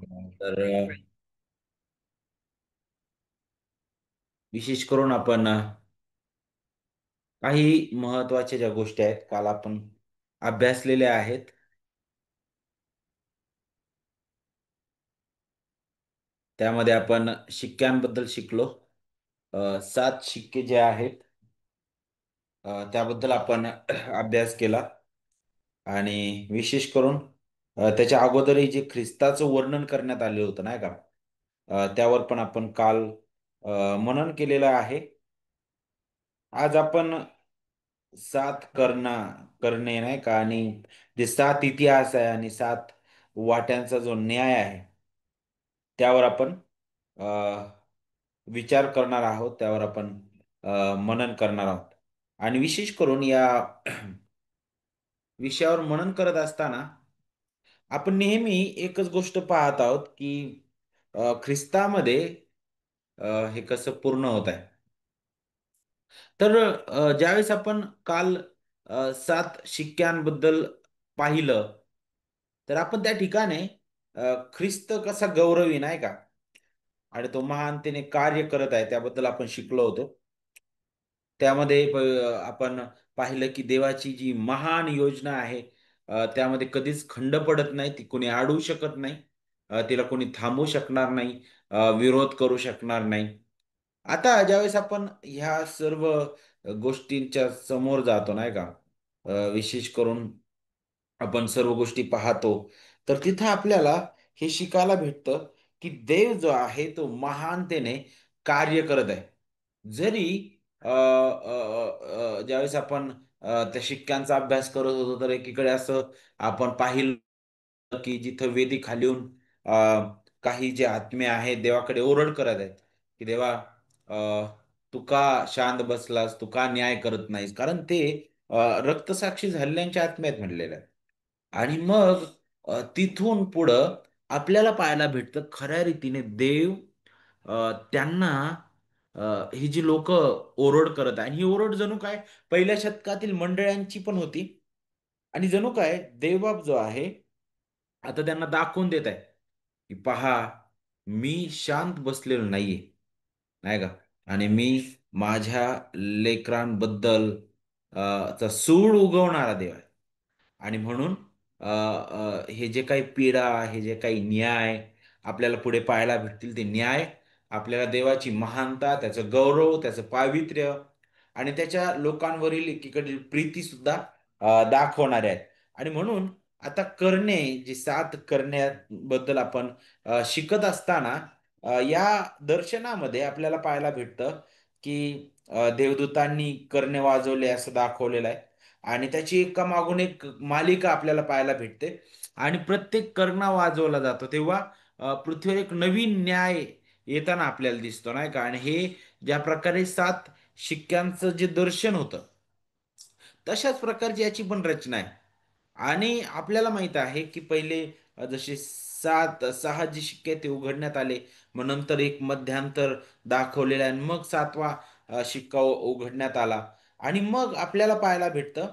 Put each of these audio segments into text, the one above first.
तर विशेष करून आपण काही महत्त्वाच्या ज्या गोष्टी आहेत काल आपण अभ्यासलेल्या आहेत. त्यामध्ये आपण शिक्क्यांबद्दल शिकलो. 7 शिक्के जे आहेत त्याबद्दल आपण अभ्यास केला. आणि विशेष करून त्याच्या अगोदरही जे ख्रिस्ताचं वर्णन करण्यात आले होतं नाही का, त्यावर पण आपण काल मनन केलेलं आहे. आज आपण 7 करणे नाही का, आणि जे 7 इतिहास आहे आणि 7 वाट्यांचा जो न्याय आहे त्यावर आपण अ, विचार करणार आहोत, त्यावर आपण मनन करणार आहोत. आणि विशेष करून या विषयावर मनन करत असताना आपण नेहमी एकच गोष्ट पाहत आहोत की ख्रिस्तामध्ये हे कसं पूर्ण होत आहे. तर ज्यावेळेस आपण काल 7 शिक्क्यांबद्दल पाहिलं, तर आपण त्या ठिकाणी ख्रिस्त कसा गौरवी नाही का, आणि तो महानतेने कार्य करत आहे त्याबद्दल आपण शिकलो होतो. त्यामध्ये आपण पाहिलं की देवाची जी महान योजना आहे त्यामध्ये कधीच खंड पडत नाही, ती कोणी अडवू शकत नाही, तिला कोणी थांबवू शकणार नाही, विरोध करू शकणार नाही. आता ज्यावेळेस आपण ह्या सर्व गोष्टींच्या समोर जातो नाही का, विशेष करून आपण सर्व गोष्टी पाहतो, तर तिथं आपल्याला हे शिकायला भेटतं की देव जो आहे तो महानतेने कार्य करत आहे. जरी ज्यावेळेस आपण त्या शिक्क्यांचा अभ्यास करत होतो, तर एकीकडे असं आपण पाहिलं की जिथं वेदी खाली येऊन काही जे आत्मे आहेत देवाकडे ओरड करत आहेत की देवा, अ, तू का शांत बसलास, तू का न्याय करत नाहीस, कारण ते रक्तसाक्षी झालेल्यांच्या आत्मे आहेत म्हणलेलं आहे. आणि मग तिथून पुढं आपल्याला पाहायला भेटतं खऱ्या रीतीने देव त्यांना ही जी लोक ओरड करत आहे, आणि ही ओरड जणू काय पहिल्या शतकातील मंडळांची पण होती. आणि जणू काय देवबाप जो आहे आता त्यांना दाखवून देत आहे की पहा, मी शांत बसलेलो नाहीये नाही का, आणि मी माझ्या लेकरांबद्दल चा सूड उगवणारा देव आहे. आणि म्हणून हे जे काही पीडा, हे जे काही न्याय आपल्याला पुढे पाहायला भेटतील, ते न्याय आपल्याला देवाची महानता, त्याचं गौरव, त्याचं पावित्र्य आणि त्याच्या लोकांवरील एकीकडील प्रीती सुद्धा दाखवणारे आहेत. आणि म्हणून आता करणे, जे 7 करण्याबद्दल आपण शिकत असताना या दर्शनामध्ये आपल्याला पाहायला भेटतं की देवदूतांनी करणे वाजवले असं दाखवलेलं आहे. आणि त्याची एका मागून एक मालिका आपल्याला पाहायला भेटते. आणि प्रत्येक करणा वाजवला जातो तेव्हा पृथ्वीवर एक नवीन न्याय येताना आपल्याला दिसतो नाही का. आणि हे ज्या प्रकारे 7 शिक्क्यांचं जे दर्शन होतं, तशाच प्रकारची याची पण रचना आहे. आणि आपल्याला माहित आहे की पहिले जसे 6 जे शिक्के ते उघडण्यात आले, मग नंतर एक मध्यांतर दाखवलेला आहे, आणि मग 7वा शिक्का उघडण्यात आला. आणि मग आपल्याला पाहायला भेटतं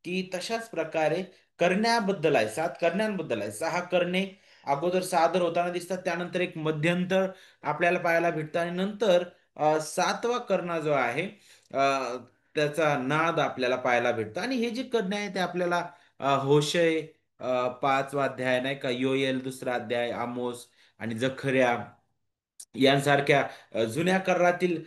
की तशाच प्रकारे करण्याबद्दल आहे, 7 करण्यांबद्दल आहे. 6 करणे अगोदर सादर होताना दिसतात, त्यानंतर एक मध्यंतर आपल्याला पाहायला भेटतं, आणि नंतर 7वा करणा जो आहे त्याचा नाद आपल्याला पाहायला भेटतो. आणि हे जे करणे आहे ते आपल्याला होशे 5वा अध्याय नाही का, योएल 2रा अध्याय, आमोस आणि जखर्या यांसारख्या जुन्या करारातील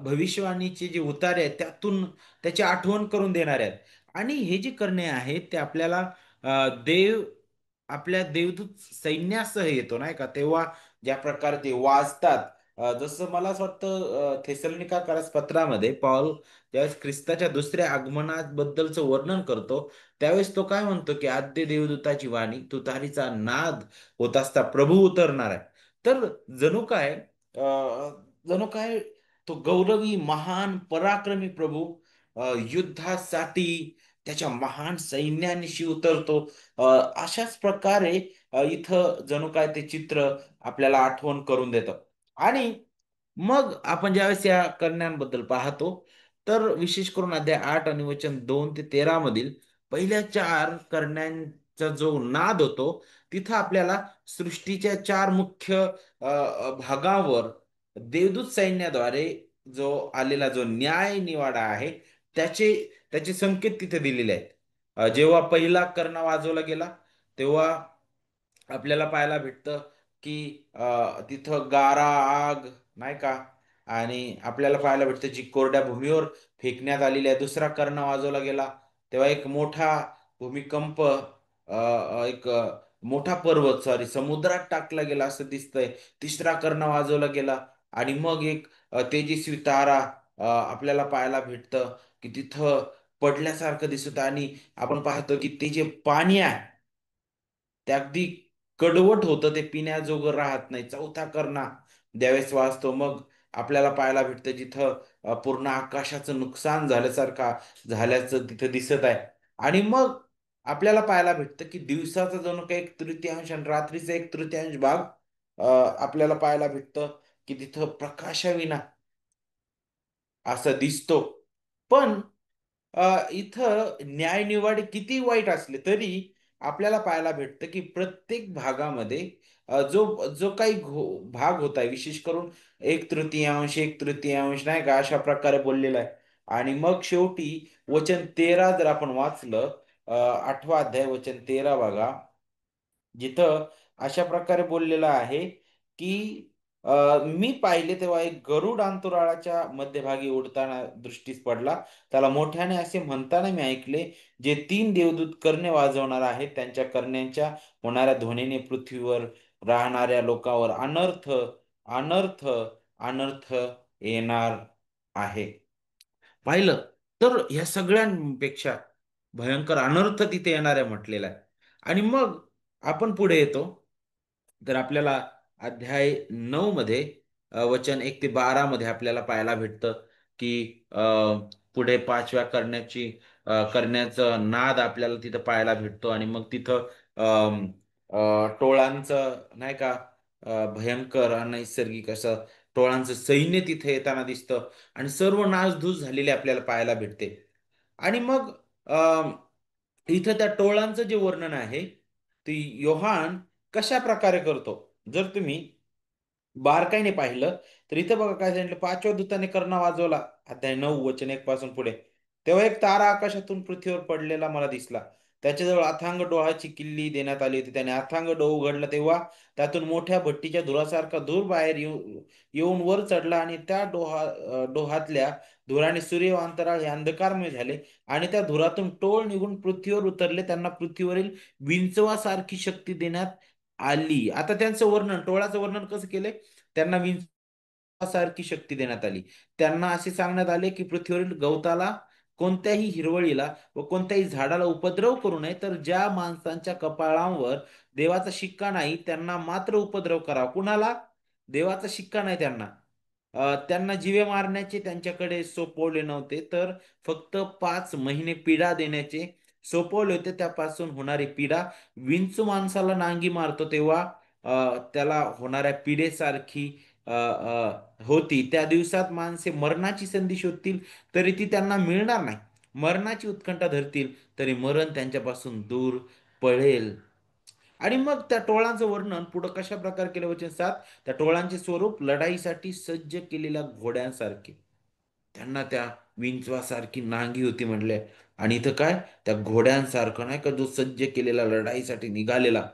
भविष्यवाणीचे जे उतारे आहेत त्यातून त्याची आठवण करून देणारे आहेत. आणि हे जे करणे आहेत ते आपल्याला देव आपल्या देवदूत सैन्यासह येतो नाही का, तेव्हा ज्या प्रकारे ते वाचतात, जसं मला असं वाटतं थेसलोनिका पत्रामध्ये पौल ज्यावेळेस ख्रिस्ताच्या दुसऱ्या आगमनाबद्दलचं वर्णन करतो, त्यावेळेस तो काय म्हणतो की आद्य देवदूताची वाणी तुतारीचा नाद होत असता प्रभू उतरणार आहे. तर जणू काय जणू काय तो गौरवी महान पराक्रमी प्रभू युद्धासाठी त्याच्या महान सैन्यानिशी उतरतो. अ, अशाच प्रकारे इथं जणू काय ते चित्र आपल्याला आठवण करून देतं. आणि मग आपण ज्यावेळेस या करण्यांबद्दल पाहतो, तर विशेष करून अध्याय 8 आणि वचन 2 ते 13 मधील पहिल्या 4 करण्यांचा चा जो नाद होतो, तिथं आपल्याला सृष्टीच्या चार मुख्य भागावर देवदूत सैन्याद्वारे जो आलेला जो न्याय निवाडा आहे, त्याचे त्याचे संकेत तिथे दिलेले आहेत. जेव्हा पहिला कर्ण वाजवला गेला, तेव्हा आपल्याला पाहायला भेटतं की तिथं गारा, आग, नाही का, आणि आपल्याला पाहायला भेटतं जी कोरड्या भूमीवर फेकण्यात आलेली आहे. दुसरा कर्ण वाजवला गेला तेव्हा एक मोठा भूमिकंप, एक मोठा पर्वत, सॉरी, समुद्रात टाकला गेला असं दिसतंय. तिसरा कर्ण वाजवला गेला आणि मग एक तेजस्वी तारा आपल्याला पाहायला भेटतं की तिथं पडल्यासारखं दिसत, आणि आपण पाहतो की ते जे पाणी आहे ते अगदी कडवट होतं, ते पिण्याजोगं राहत नाही. चौथा करणा ज्यावेळेस वाजतो, मग आपल्याला पाहायला भेटतं जिथं पूर्ण आकाशाचं नुकसान झाल्यासारखा झाल्याचं तिथं दिसत आहे. आणि मग आपल्याला पाहायला भेटतं की दिवसाचा जणू काही एक तृतीयांश आणि रात्रीचा एक तृतीयांश भाग अ, आपल्याला पाहायला भेटतं की तिथं प्रकाशाविना असं दिसतो. पण इथं न्यायनिवाडे किती वाईट असले तरी आपल्याला पाहायला भेटतं की प्रत्येक भागामध्ये जो जो काही भाग होता आहे, विशेष करून एक तृतीयांश नाही का, अशा प्रकारे बोललेला आहे. आणि मग शेवटी वचन 13 जर आपण वाचलं, 8वा अध्याय वचन 13 बघा, जिथं अशा प्रकारे बोललेलं आहे की मी पाहिले तेव्हा एक गरुड अंतराळाच्या मध्यभागी उडताना दृष्टीस पडला. त्याला मोठ्याने असे म्हणताना मी ऐकले, जे तीन देवदूत कर्णे वाजवणार आहेत, त्यांच्या कर्ण्यांच्या होणाऱ्या ध्वनीने पृथ्वीवर राहणाऱ्या लोकांवर अनर्थ, अनर्थ, अनर्थ येणार आहे. पाहिलं तर ह्या सगळ्यांपेक्षा भयंकर अनर्थ तिथे येणार आहे म्हटलेला आहे. आणि मग आपण पुढे येतो, तर आपल्याला अध्याय 9 मध्ये वचन 1 ते 12 मध्ये आपल्याला पाहायला भेटतं की पुढे पाचव्या करण्याचं नाद आपल्याला तिथं पाहायला भेटतो. आणि मग तिथं अम, टोळांचं नाही का, भयंकर अनैसर्गिक असं टोळांचं सैन्य तिथे येताना दिसतं आणि सर्व नासधूस झालेले आपल्याला पाहायला भेटते. आणि मग इथं त्या टोळांचं जे वर्णन आहे ते योहान कशा प्रकारे करतो, जर तुम्ही बारकाईने पाहिलं तर इथं बघा काय सांगितलं. पाचव्या दूताने करणा वाजवला, अध्याय 9 वचन 1 पासून पुढे, तेव्हा एक तारा आकाशातून पृथ्वीवर पडलेला मला दिसला. त्याच्याजवळ अथांग डोहाची किल्ली देण्यात आली होती. त्याने अथांग डोह उघडला तेव्हा त्यातून मोठ्या भट्टीच्या धुरासारखा धूर बाहेर येऊन वर चढला, आणि त्या डोहातल्या धुराने सूर्य व अंतराळ हे अंधकारमय झाले, आणि त्या धुरातून टोळ निघून पृथ्वीवर उतरले. त्यांना पृथ्वीवरील विंचवासारखी शक्ती देण्यात आली. आता त्यांचं वर्णन, टोळाचं वर्णन कसं केलंय, त्यांना विंचवासारखी शक्ती देण्यात आली. त्यांना असे सांगण्यात आले की पृथ्वीवरील गवताला, कोणत्याही हिरवळीला व कोणत्याही झाडाला उपद्रव करू नये, तर ज्या माणसांच्या कपाळांवर देवाचा शिक्का नाही त्यांना मात्र उपद्रव करा. कुणाला? देवाचा शिक्का नाही त्यांना. त्यांना जीवे मारण्याचे त्यांच्याकडे सोपवले नव्हते, तर फक्त 5 महिने पीडा देण्याचे सोपवले होते. त्यापासून होणारी पीडा, विंचू माणसाला नांगी मारतो तेव्हा त्याला होणाऱ्या पिडेसारखी होती. त्या दिवसात माणसे मरणाची संधी शोधतील तरी ती त्यांना मिळणार नाही. मरणाची उत्कंठा धरतील तरी मरण त्यांच्यापासून दूर पळेल. आणि मग त्या टोळांचं वर्णन पुढं कशा प्रकारे केलं, वचन 7, त्या टोळांचे स्वरूप लढाईसाठी सज्ज केलेल्या घोड्यांसारखे. त्यांना त्या विंचवासारखी नांगी होती म्हणले. आणि इथं काय, त्या घोड्यांसारखं नाही का, जो सज्ज केलेला लढाईसाठी निघालेला.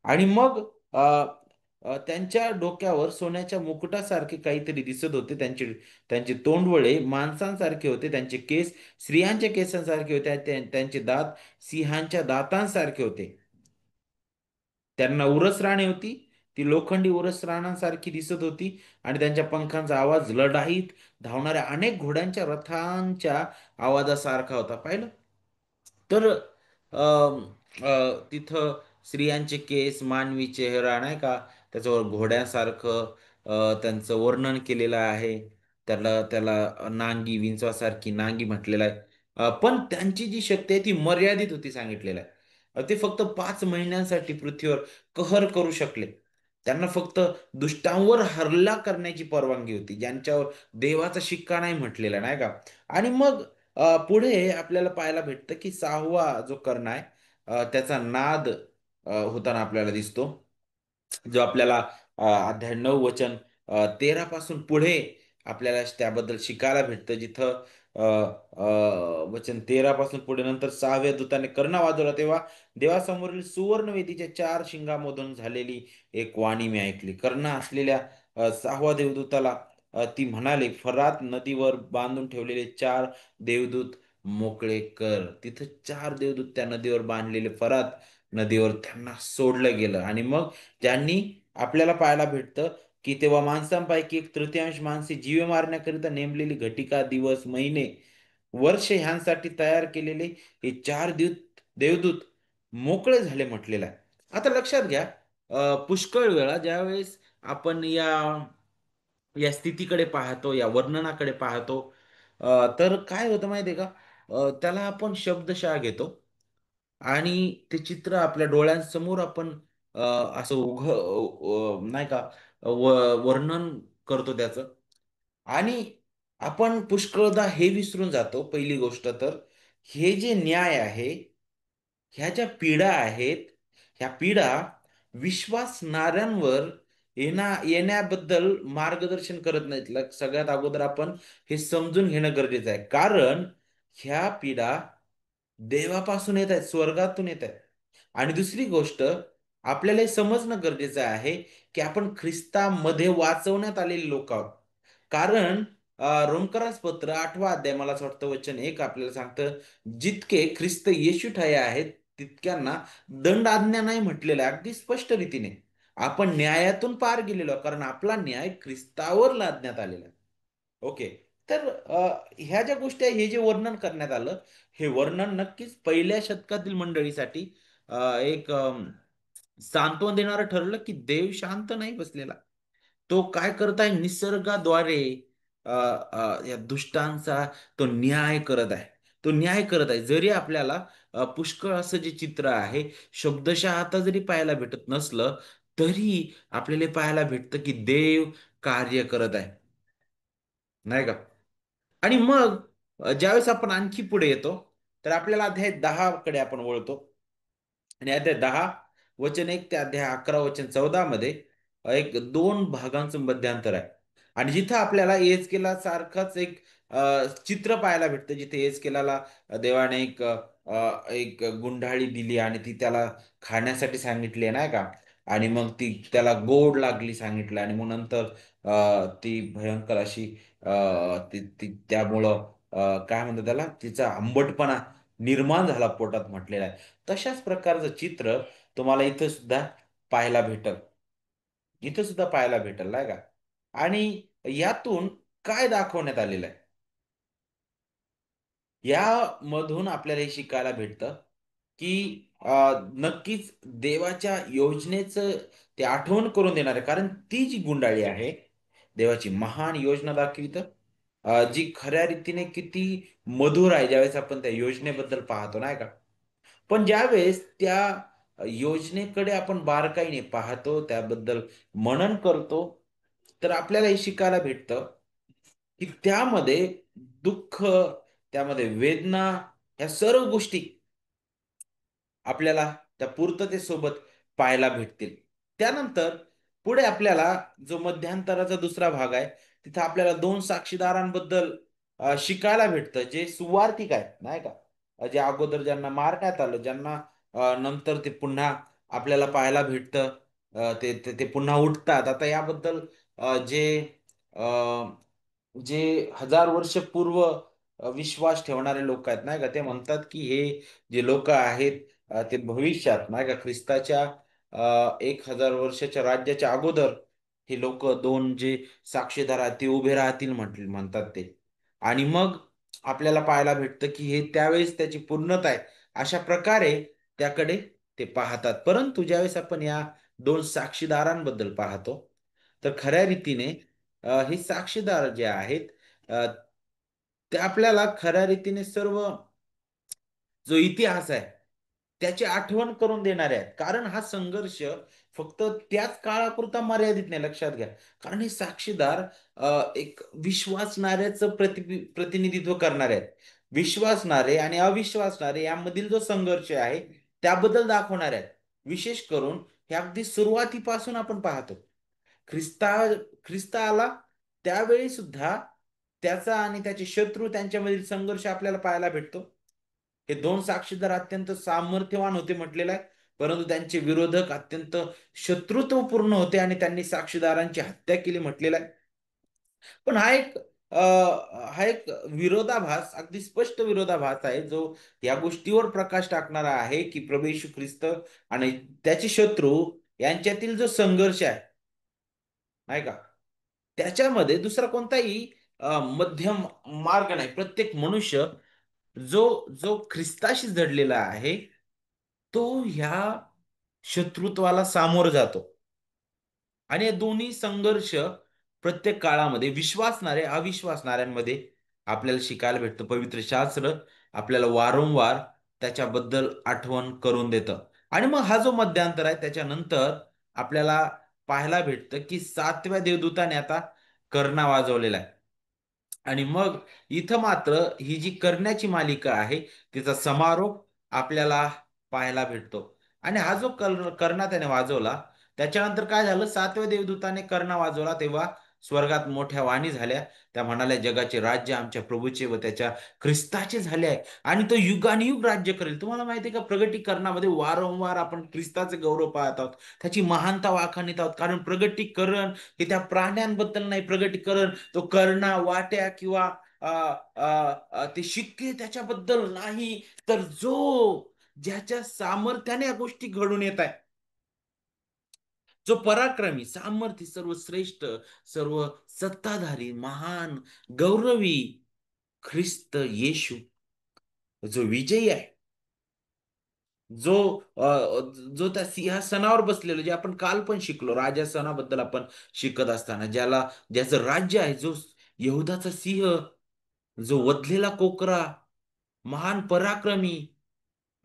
आणि मग अ, त्यांच्या डोक्यावर सोन्याच्या मुकुटासारखे काहीतरी दिसत होते. त्यांचे त्यांचे तोंडवळे माणसांसारखे होते, त्यांचे केस स्त्रियांच्या केसांसारखे होते, त्यांचे दात सिंहांच्या दातांसारखे होते. त्यांना उरस राणे होती, ती लोखंडी उरस राणांसारखी दिसत होती. आणि त्यांच्या पंखांचा आवाज लढाईत धावणाऱ्या अनेक घोड्यांच्या रथांच्या आवाजासारखा होता. पाहिलं तर तिथं स्त्रियांचे केस, मानवी चेहरा नाही का, त्याच्यावर घोड्यासारखं त्यांचं वर्णन केलेलं आहे. त्याला त्याला नांगी, विंचवासारखी नांगी म्हटलेलं आहे. पण त्यांची जी शक्ती आहे ती मर्यादित होती सांगितलेलं आहे. ते फक्त 5 महिन्यांसाठी पृथ्वीवर कहर करू शकले. त्यांना फक्त दुष्टांवर हल्ला करण्याची परवानगी होती, ज्यांच्यावर देवाचा शिक्का नाही म्हटलेला, नाही का. आणि मग पुढे आपल्याला पाहायला भेटतं की 6वा जो कर्ण आहे, त्याचा नाद होताना आपल्याला दिसतो. जो आपल्याला अध्याय 9 वचन 13 पासून पुढे आपल्याला त्याबद्दल शिकायला भेटतं, जिथं अ, अ, वचन 13 पासून पुढे, नंतर 6व्या दूताने करणा वाजवला, तेव्हा देवासमोरील सुवर्णवेदीच्या 4 शिंगामधून झालेली एक वाणी मी ऐकली. कर्ण असलेल्या 6व्या देवदूताला ती म्हणाले, फरात नदीवर बांधून ठेवलेले 4 देवदूत मोकळे कर. तिथं 4 देवदूत त्या नदीवर बांधलेले फरात नदीवर त्यांना सोडलं गेलं. आणि मग त्यांनी आपल्याला पाहायला भेटतं की तेव्हा माणसांपैकी एक तृतीयांश माणसे जीवे मारण्याकरिता नेमलेली घटिका, दिवस, महिने, वर्ष ह्यांसाठी तयार केलेले हे 4 देवदूत मोकळे झाले म्हटलेलं आहे. आता लक्षात घ्या, पुष्कळ वेळा ज्यावेळेस आपण या स्थितीकडे पाहतो, या वर्णनाकडे पाहतो, तर काय होतं माहिती आहे का? त्याला आपण शब्दशः घेतो आणि ते चित्र आपल्या डोळ्यांसमोर आपण अ, असं नाही का, वर्णन करतो त्याचं. आणि आपण पुष्कळदा हे विसरून जातो, पहिली गोष्ट तर, हे जे न्याय आहे, ह्या ज्या पीडा आहेत, ह्या पीडा विश्वासणाऱ्यांवर येण्याबद्दल मार्गदर्शन करत नाहीत. सगळ्यात अगोदर आपण हे समजून घेणं गरजेचं आहे. कारण ह्या पीडा देवापासून येत आहेत, स्वर्गातून येत आहेत. आणि दुसरी गोष्ट, आपल्याला हे समजणं गरजेचं आहे की आपण ख्रिस्तामध्ये वाचवण्यात आलेले लोक आहोत. कारण रोमकरास पत्र 8वा अध्याय, मला असं वाटतं वचन 1 आपल्याला सांगतं, जितके ख्रिस्त येशू ठाई आहेत तितक्यांना दंड आज्ञा नाही म्हटलेलं आहे, अगदी स्पष्ट रीतीने. आपण न्यायातून पार गेलेलो आहोत, कारण आपला न्याय ख्रिस्तावर लादण्यात आलेला आहे. ओके. तर ह्या ज्या गोष्टी आहे, हे जे वर्णन करण्यात आलं, हे वर्णन नक्कीच पहिल्या शतकातील मंडळीसाठी एक सांत्वन देणारं ठरलं, की देव शांत नाही बसलेला. तो काय करत आहे? निसर्गाद्वारे या दुष्टांचा तो न्याय करत आहे. तो न्याय करत आहे. जरी आपल्याला पुष्कळ असं जे चित्र आहे, शब्दशः आता जरी पाहायला भेटत नसलं, तरी आपल्याला हे पाहायला भेटतं, की देव कार्य करत आहे. नाही का? आणि मग ज्यावेळेस आपण आणखी पुढे येतो, तर आपल्याला अध्याय 10 कडे आपण वळतो. आणि अध्याय 10 वचन 1 ते अध्याय 11 वचन 14 मध्ये एक दोन भागांचं मध्यांतर आहे. आणि जिथं आपल्याला एहेजकेला सारखंच एक चित्र पाहायला भेटतं, जिथे एहेजकेलाला देवाने एक गुंडाळी दिली आणि ती त्याला खाण्यासाठी सांगितली नाही का? आणि मग ती त्याला गोड लागली सांगितलं, आणि मग नंतर ती भयंकर अशी ती ती त्यामुळं काय म्हणतात त्याला, तिचा आंबटपणा निर्माण झाला पोटात म्हटलेला आहे. तशाच प्रकारचं चित्र तुम्हाला इथं सुद्धा पाहायला भेटल. इथं सुद्धा पाहायला भेटल नाही का? आणि यातून काय दाखवण्यात आलेलं आहे? यामधून आपल्याला हे शिकायला भेटतं, की नक्कीच देवाच्या योजनेचं ते आठवण करून देणार आहे. कारण ती जी गुंडाळी आहे, देवाची महान योजना दाखवितं, जी खऱ्या रीतीने किती मधुर आहे, ज्यावेळेस आपण त्या योजनेबद्दल पाहतो नाही का? पण ज्यावेळेस त्या योजनेकडे आपण बारकाईने पाहतो, त्याबद्दल मनन करतो, तर आपल्याला हे शिकायला भेटतं, की त्यामध्ये दुःख, त्यामध्ये वेदना, ह्या सर्व गोष्टी आपल्याला त्या पूर्ततेसोबत पाहायला भेटतील. त्यानंतर पुढे आपल्याला जो मध्यांतराचा दुसरा भाग आहे, तिथं आपल्याला दोन साक्षीदारांबद्दल शिकायला भेटतं, जे सुवार्तिक आहेत नाही का? जे अगोदर ज्यांना मारण्यात आलं, ज्यांना नंतर ते पुन्हा आपल्याला पाहायला भेटतं, ते ते ते पुन्हा उठतात. आता याबद्दल जे अ, जे 1000 वर्ष पूर्व विश्वास ठेवणारे लोक आहेत नाही का, ते म्हणतात की हे जे लोक आहेत, ते भविष्यात नाही का, ख्रिस्ताच्या 1000 वर्षाच्या राज्याच्या अगोदर हे लोक दोन जे साक्षीदार आहेत ते उभे राहतील म्हणतात ते. आणि मग आपल्याला पाहायला भेटतं की हे त्यावेळेस त्याची पूर्णता आहे, अशा प्रकारे त्याकडे ते पाहतात. परंतु ज्यावेळेस आपण या दोन साक्षीदारांबद्दल पाहतो, तर खऱ्या रीतीने हे साक्षीदार जे आहेत, अ, ते आपल्याला खऱ्या रीतीने सर्व जो इतिहास आहे त्याची आठवण करून देणारे आहेत. कारण हा संघर्ष फक्त त्याच काळापुरता मर्यादित नाही, लक्षात घ्या. कारण हे साक्षीदार एक विश्वासणाऱ्याचं प्रतिनिधित्व करणारे आहेत. विश्वासणारे आणि अविश्वासणारे यामधील जो संघर्ष आहे, त्याबद्दल दाखवणार आहेत. विशेष करून हे अगदी सुरुवातीपासून आपण पाहतो. ख्रिस्ता ख्रिस्त आला त्यावेळी सुद्धा त्याचा आणि त्याचे शत्रू त्यांच्यामधील संघर्ष आपल्याला पाहायला भेटतो. हे दोन साक्षीदार अत्यंत सामर्थ्यवान होते म्हटलेलं आहे, परंतु त्यांचे विरोधक अत्यंत शत्रुत्वपूर्ण होते आणि त्यांनी साक्षीदारांची हत्या केली म्हटलेलं आहे. पण हा एक विरोधाभास, अगदी स्पष्ट विरोधाभास आहे, जो या गोष्टीवर प्रकाश टाकणारा आहे की प्रभू येशू ख्रिस्त आणि त्याचे शत्रू यांच्यातील जो संघर्ष आहे, नाही का, त्याच्यामध्ये दुसरा कोणताही मध्यम मार्ग नाही. प्रत्येक मनुष्य जो जो ख्रिस्ताशी जडलेला आहे, तो ह्या शत्रुत्वाला सामोरं जातो. आणि हे दोन्ही संघर्ष प्रत्येक काळामध्ये विश्वासणारे अविश्वासणाऱ्यांमध्ये आपल्याला शिकायला भेटतं. पवित्र शास्त्र आपल्याला वारंवार त्याच्याबद्दल आठवण करून देतं. आणि मग हा जो मध्यांतर आहे त्याच्यानंतर आपल्याला पाहायला भेटतं की 7व्या देवदूताने आता कर्णा वाजवलेला आहे. आणि मग इथं मात्र ही जी करण्याची मालिका आहे तिचा समारोप आपल्याला पाहायला भेटतो. आणि हा जो कर्णा त्याने वाजवला, त्याच्यानंतर काय झालं, 7व्या देवदूताने कर्णा वाजवला तेव्हा स्वर्गात मोठ्या वाणी झाल्या. त्या म्हणाल्या, जगाचे राज्य आमच्या प्रभूचे व त्याच्या ख्रिस्ताचे झाले आहे आणि तो युगानुयुग राज्य करेल. तुम्हाला माहिती आहे का, प्रगटीकरणामध्ये वारंवार आपण ख्रिस्ताचे गौरव पाहत आहोत, त्याची महानता वाखाणीत आहोत. कारण प्रगटीकरण हे त्या प्राण्यांबद्दल नाही, प्रगटीकरण तो कर्णा, वाट्या किंवा ते शिक्के त्याच्याबद्दल नाही, तर ज्याच्या सामर्थ्याने या गोष्टी घडून येत आहे, जो पराक्रमी, सामर्थ्य, सर्वश्रेष्ठ, सर्व सत्ताधारी, महान, गौरवी ख्रिस्त येशू, जो विजयी आहे, जो जो त्या सिंहासनावर बसलेलो, जे आपण काल पण शिकलो, राजासनाबद्दल आपण शिकत असताना, ज्याचं राज्य आहे, जो यहूदाचा सिंह, जो वधलेला कोकरा, महान पराक्रमी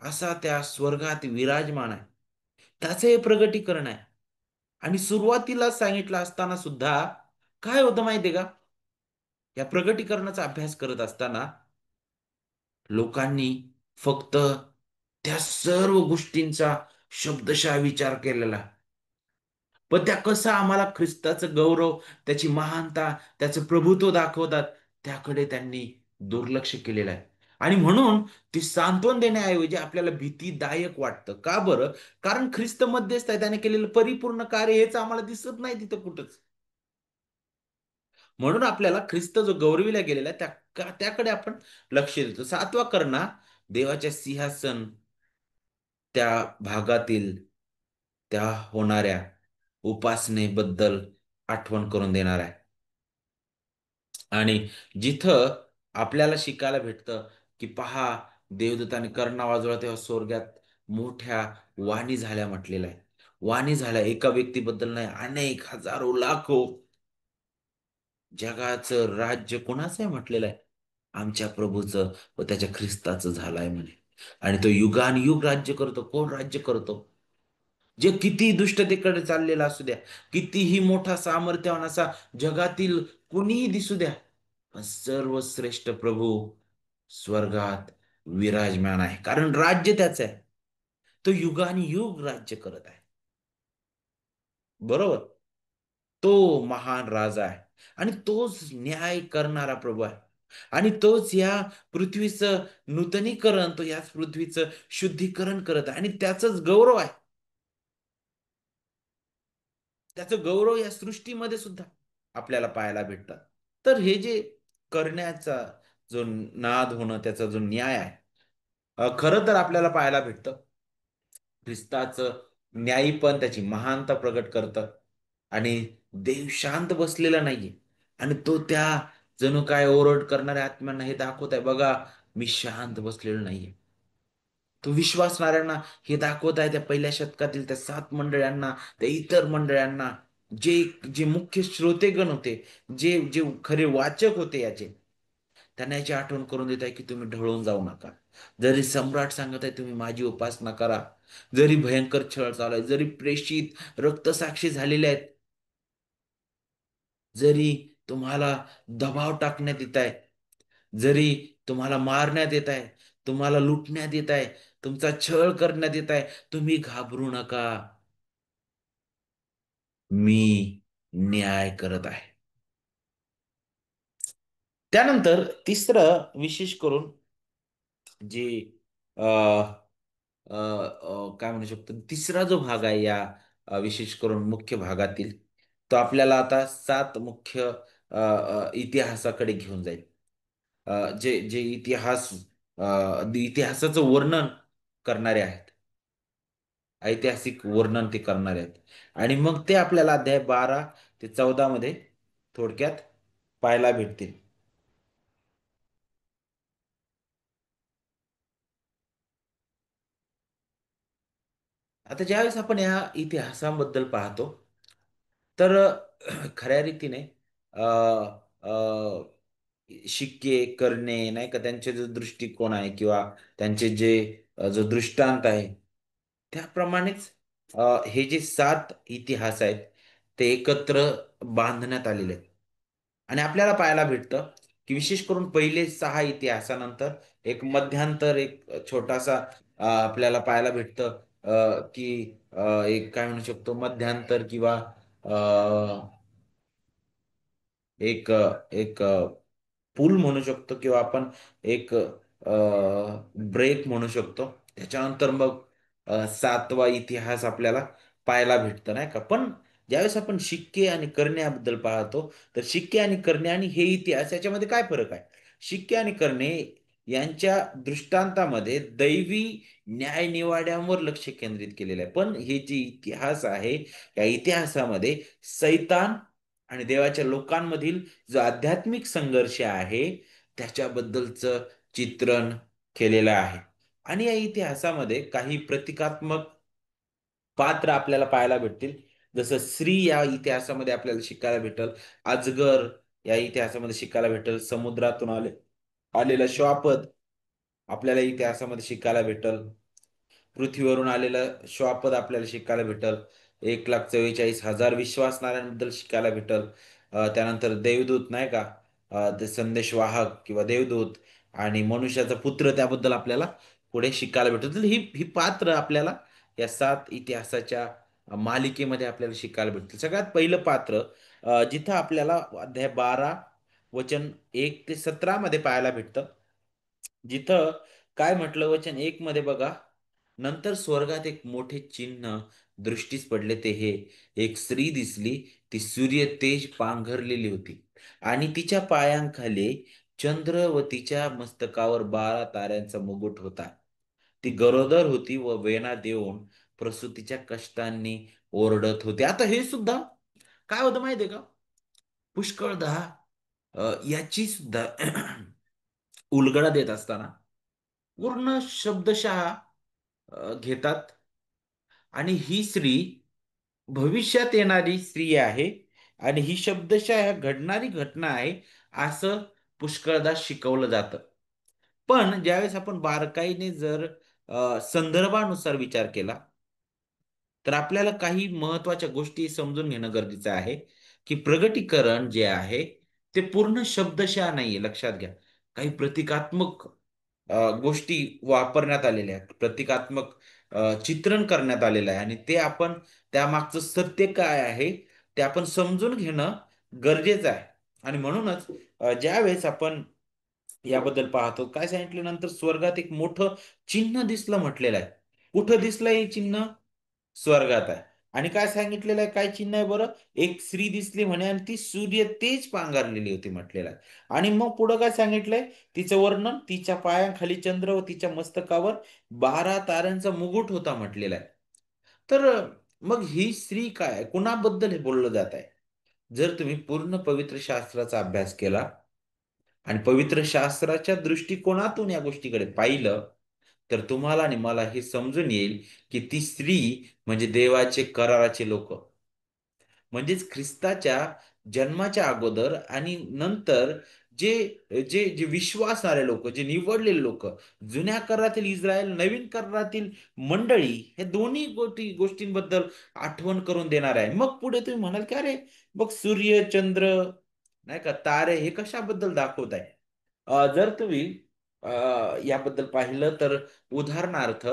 असा त्या स्वर्गात विराजमान आहे, त्याचं हे प्रगटीकरण आहे. आणि सुरुवातीला सांगितलं असताना सुद्धा काय होतं माहितीये का, या प्रगटीकरणाचा अभ्यास करत असताना लोकांनी फक्त त्या सर्व गोष्टींचा शब्दशः विचार केलेला. पण त्या कसं आम्हाला ख्रिस्ताचं गौरव, त्याची महानता, त्याचं प्रभुत्व दाखवतात, त्याकडे त्यांनी दुर्लक्ष केलेलं आहे. आणि म्हणून ती सांत्वन देण्याऐवजी आपल्याला भीतीदायक वाटतं. का बरं? कारण ख्रिस्त मध्यस्थ आहे, त्याने केलेलं परिपूर्ण कार्य हेच आम्हाला दिसत नाही तिथं कुठंच. म्हणून आपल्याला ख्रिस्त जो गौरविला गेलेला आहे त्याकडे आपण लक्ष देतो. 7वा करणा देवाच्या सिंहासन त्या भागातील त्या होणाऱ्या उपासनेबद्दल आठवण करून देणार आहे. आणि जिथं आपल्याला शिकायला भेटतं की पहा, देवदूताने कर्णा वाजवला तेव्हा स्वर्गात मोठ्या वाणी झाल्या म्हटलेलं आहे. वाणी झाल्या एका व्यक्तीबद्दल नाही, अनेक हजारो लाखो. जगाचं राज्य कोणाचं आहे म्हटलेलं आहे? आमच्या प्रभूचं व त्याच्या ख्रिस्ताचं झालंय म्हणे. आणि तो युगानुयुग राज्य करतो. कोण राज्य करतो? जे किती दुष्टतेकडे चाललेला असू द्या, कितीही मोठा सामर्थ्यवान असा जगातील कुणीही दिसू द्या, पण सर्वश्रेष्ठ प्रभू स्वर्गात विराजमान आहे. कारण राज्य त्याचं आहे. तो युगानुयुग राज्य करत आहे. बरोबर? तो महान राजा आहे आणि तोच न्याय करणारा प्रभू आहे. आणि तोच या पृथ्वीचं नूतनीकरण, तो या पृथ्वीचं शुद्धीकरण करत आहे आणि त्याचंच गौरव आहे. त्याचं गौरव या सृष्टीमध्ये सुद्धा आपल्याला पाहायला भेटतात. तर हे जे करण्याचा जो नाद होणं, त्याचा जो न्याय आहे, खरं तर आपल्याला पाहायला भेटतं. ख्रिस्ताचं न्यायी पण त्याची महानता प्रकट करतं. आणि देव शांत बसलेला नाहीये. आणि तो त्या जणू काय ओरड करणाऱ्या आत्म्यांना हे दाखवत आहे, बघा मी शांत बसलेलो नाहीये. तो विश्वासणाऱ्यांना हे दाखवत आहे, त्या पहिल्या शतकातील त्या 7 मंडळांना, त्या इतर मंडळांना, जे जे मुख्य श्रोतेगण होते, जे जे खरे वाचक होते याचे, त्यांना याची आठवण करून देत आहे की तुम्ही ढळून जाऊ नका. जरी सम्राट सांगत आहे तुम्ही माझी उपासना करा, जरी भयंकर छळ चालू आहे, जरी प्रेषित रक्तसाक्षी झालेले आहेत, जरी तुम्हाला दबाव टाकण्यात येत आहे, जरी तुम्हाला मारण्यात येत आहे, तुम्हाला लुटण्यात येत आहे, तुमचा छळ करण्यात येत आहे, तुम्ही घाबरू नका, मी न्याय करत आहे. त्यानंतर तिसरं विशेष करून जे अ, अ, काय म्हणू शकतो, तिसरा जो भाग आहे या विशेष करून मुख्य भागातील, तो आपल्याला आता 7 मुख्य इतिहासाकडे घेऊन जाईल. जे जे इतिहास इतिहासाचं वर्णन करणारे आहेत, ऐतिहासिक वर्णन ते करणारे आहेत. आणि मग ते आपल्याला अध्याय 12 ते 14 मध्ये थोडक्यात पाहायला भेटतील. आता ज्यावेळेस आपण या इतिहासाबद्दल पाहतो, तर खऱ्या रीतीने अ, अ, शिक्के करणे नाही का, त्यांचे जो दृष्टिकोन आहे किंवा त्यांचे जे जो दृष्टांत आहे, त्याप्रमाणेच हे जे 7 इतिहास आहेत ते एकत्र बांधण्यात आलेले आहेत. आणि आपल्याला पाहायला भेटतं की विशेष करून पहिले 6 इतिहासानंतर एक मध्यांतर, एक छोटासा आपल्याला पाहायला भेटतं की एक काय म्हणू शकतो मध्यांतर किंवा एक एक पूल म्हणू शकतो किंवा आपण एक ब्रेक म्हणू शकतो. त्याच्यानंतर मग 7वा इतिहास आपल्याला पाहायला भेटतं नाही का. पण ज्यावेळेस आपण शिक्के आणि करणे याबद्दल पाहतो, तर शिक्के आणि करणे आणि हे इतिहास याच्यामध्ये काय फरक आहे? शिक्के आणि करणे यांच्या दृष्टांतामध्ये दैवी न्यायनिवाड्यांवर लक्ष केंद्रित केलेलं आहे. पण हे जे इतिहास आहे, या इतिहासामध्ये सैतान आणि देवाच्या लोकांमधील जो आध्यात्मिक संघर्ष आहे, त्याच्याबद्दलचं चित्रण केलेलं आहे. आणि या इतिहासामध्ये काही प्रतिकात्मक पात्र आपल्याला पाहायला भेटतील. जसं स्त्री या इतिहासामध्ये आपल्याला शिकायला भेटेल. अजगर या इतिहासामध्ये शिकायला भेटेल. समुद्रातून आलेलं श्वापद आपल्याला इतिहासामध्ये शिकायला भेटेल. पृथ्वीवरून आलेलं श्वापद आपल्याला शिकायला भेटल. 1,44,000 विश्वासणाऱ्यांबद्दल शिकायला भेटल. त्यानंतर देवदूत नाही का, ते संदेशवाहक किंवा देवदूत आणि मनुष्याचा पुत्र त्याबद्दल आपल्याला पुढे शिकायला भेटल. तर ही ही पात्र आपल्याला या 7 इतिहासाच्या मालिकेमध्ये आपल्याला शिकायला भेटतील. सगळ्यात पहिलं पात्र जिथं आपल्याला अध्याय 12 वचन 1 ते 17 मध्ये पाहायला भेटतं. जिथं काय म्हटलं वचन 1 मध्ये बघा, नंतर स्वर्गात एक मोठे चिन्ह दृष्टीस पडले, ते हे: एक स्त्री दिसली, ती सूर्य तेज पांघरलेली होती आणि तिच्या पायांखाली चंद्र व तिच्या मस्तकावर 12 ताऱ्यांचा मुकुट होता. ती गरोदर होती व वेना देऊन प्रसूतीच्या कष्टांनी ओरडत होती. आता हे सुद्धा काय होतं माहितीये का, पुष्कळदा याची सुद्धा उलगडा देत असताना पूर्ण शब्दशः घेतात. आणि ही स्त्री भविष्यात येणारी स्त्री आहे आणि ही शब्दशः घडणारी घटना आहे, असं पुष्कळदा शिकवलं जातं. पण ज्यावेळेस आपण बारकाईने जर संदर्भानुसार विचार केला, तर आपल्याला काही महत्वाच्या गोष्टी समजून घेणं गरजेचं आहे, की प्रगटीकरण जे आहे ते पूर्ण शब्दशः नाहीये, लक्षात घ्या. काही प्रतिकात्मक गोष्टी वापरण्यात आलेल्या आहेत. प्रतिकात्मक चित्रण करण्यात आलेलं आहे आणि ते आपण त्यामागचं सत्य काय आहे ते आपण समजून घेणं गरजेचं आहे. आणि म्हणूनच ज्यावेळेस आपण याबद्दल पाहतो, काय सांगितलं, नंतर स्वर्गात एक मोठं चिन्ह दिसलं म्हटलेलं आहे. कुठं दिसलं हे चिन्ह? स्वर्गात आहे. आणि काय सांगितलेलं आहे, काय चिन्ह आहे बरं? एक स्त्री दिसली म्हणे आणि ती सूर्य तेज पांघरलेली होती म्हटलेलं आहे. आणि मग पुढं काय सांगितलंय, तिचं वर्णन: तिच्या पायाखाली चंद्र व तिच्या मस्तकावर 12 ताऱ्यांचा मुकुट होता म्हटलेला आहे. तर मग ही स्त्री काय, कुणाबद्दल हे बोललं जात आहे? जर तुम्ही पूर्ण पवित्र शास्त्राचा अभ्यास केला आणि पवित्र शास्त्राच्या दृष्टिकोनातून या गोष्टीकडे पाहिलं, तर तुम्हाला आणि मला हे समजून येईल की ती स्त्री म्हणजे देवाचे कराराचे लोक. म्हणजेच ख्रिस्ताच्या जन्माच्या अगोदर आणि नंतर जे जे जे विश्वासणारे लोक, जे निवडलेले लोक, जुन्या करारातील इस्रायल, नवीन करारातील मंडळी, हे दोन्ही गोष्टींबद्दल आठवण करून देणार आहे. मग पुढे तुम्ही म्हणाल की अरे, मग सूर्य, चंद्र नाही का, तारे हे कशाबद्दल दाखवत आहे? जर तुम्ही याबद्दल पाहिलं तर उदाहरणार्थ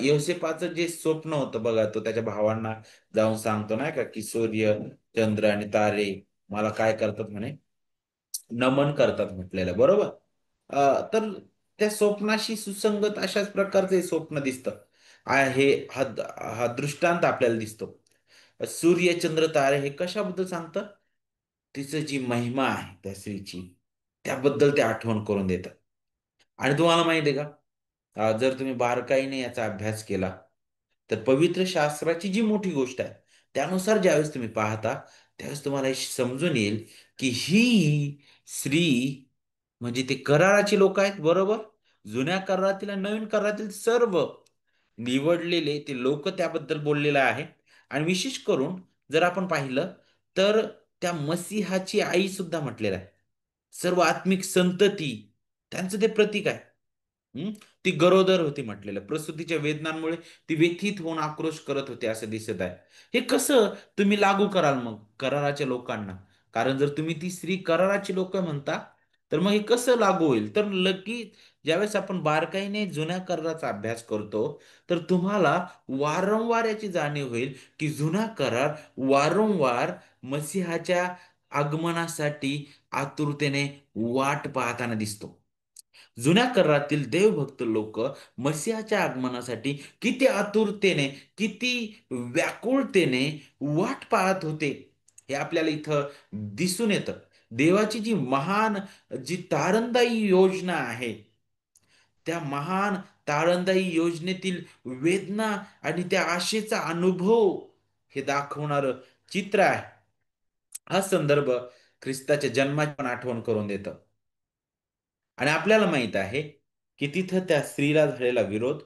योसेपाचं जे स्वप्न होतं बघा, तो त्याच्या भावांना जाऊन सांगतो नाही का, की सूर्य, चंद्र आणि तारे मला काय करतात म्हणे, नमन करतात म्हटलेलं बरोबर. तर त्या स्वप्नाशी सुसंगत अशाच प्रकारचं हे स्वप्न दिसतं. हे हा दृष्टांत आपल्याला दिसतो. सूर्य, चंद्र, तारे हे कशाबद्दल सांगतं? तिचं जी महिमा आहे त्या स्त्रीची, त्याबद्दल ते आठवण करून देतात. आणि तुम्हाला माहिती आहे का, जर तुम्ही बारकाईने याचा अभ्यास केला, तर पवित्र शास्त्राची जी मोठी गोष्ट आहे, त्यानुसार ज्यावेळेस तुम्ही पाहता, त्यावेळेस तुम्हाला हे समजून येईल, की ही स्त्री म्हणजे ते कराराची लोक आहेत बरोबर. जुन्या करारातील आणि नवीन करारातील सर्व निवडलेले ते लोक त्याबद्दल बोललेलं आहे. आणि विशेष करून जर आपण पाहिलं, तर त्या मसीहाची आई सुद्धा म्हटलेलं आहे. सर्व आत्मिक संतती त्यांचं ते प्रतीक आहे. हं? ती गरोदर होती म्हटलेलं. प्रसूतीच्या वेदनांमुळे ती व्यथित होऊन आक्रोश करत होती असं दिसत आहे. हे कसं तुम्ही लागू कराल मग कराराच्या लोकांना? कारण जर तुम्ही ती स्त्री कराराची लोक म्हणता, तर मग हे कसं लागू होईल? तर लगेच ज्यावेळेस आपण बारकाईने जुन्या कराराचा अभ्यास करतो, तर तुम्हाला वारंवार याची जाणीव होईल, की जुना करार वारंवार मसीहाच्या आगमनासाठी आतुरतेने वाट पाहताना दिसतो. जुन्या करारातील देवभक्त लोक मसीहाच्या आगमनासाठी किती आतुरतेने, किती व्याकुळतेने वाट पाहत होते, हे आपल्याला इथं दिसून येतं. देवाची जी महान, जी तारणदायी योजना आहे, त्या महान तारणदायी योजनेतील वेदना आणि त्या आशेचा अनुभव हे दाखवणारं चित्र आहे. हा संदर्भ ख्रिस्ताच्या जन्माची पण आठवण करून देतं. आणि आपल्याला माहित आहे, की तिथं त्या स्त्रीला झालेला विरोध,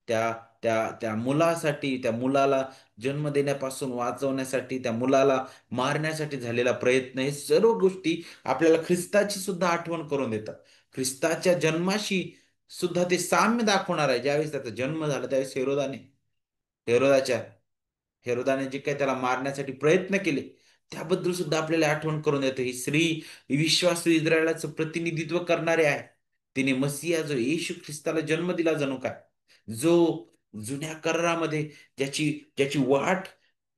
त्या त्या मुलासाठी, त्या मुलाला जन्म देण्यापासून वाचवण्यासाठी, त्या मुलाला मारण्यासाठी झालेला प्रयत्न, हे सर्व गोष्टी आपल्याला ख्रिस्ताची सुद्धा आठवण करून देतात. ख्रिस्ताच्या जन्माशी सुद्धा ते साम्य दाखवणार आहे. ज्यावेळेस त्याचा जन्म झाला त्यावेळेस हेरोदाच्या हेरोदाने जे काही त्याला मारण्यासाठी प्रयत्न केले, त्याबद्दल सुद्धा आपल्याला आठवण करून देते. ही स्त्री विश्वासू इस्रायलाचं प्रतिनिधित्व करणारे आहे. तिने मसीहा जो येशू ख्रिस्ताला जन्म दिला जणू काय, जो जुन्या करारामध्ये ज्याची ज्याची वाट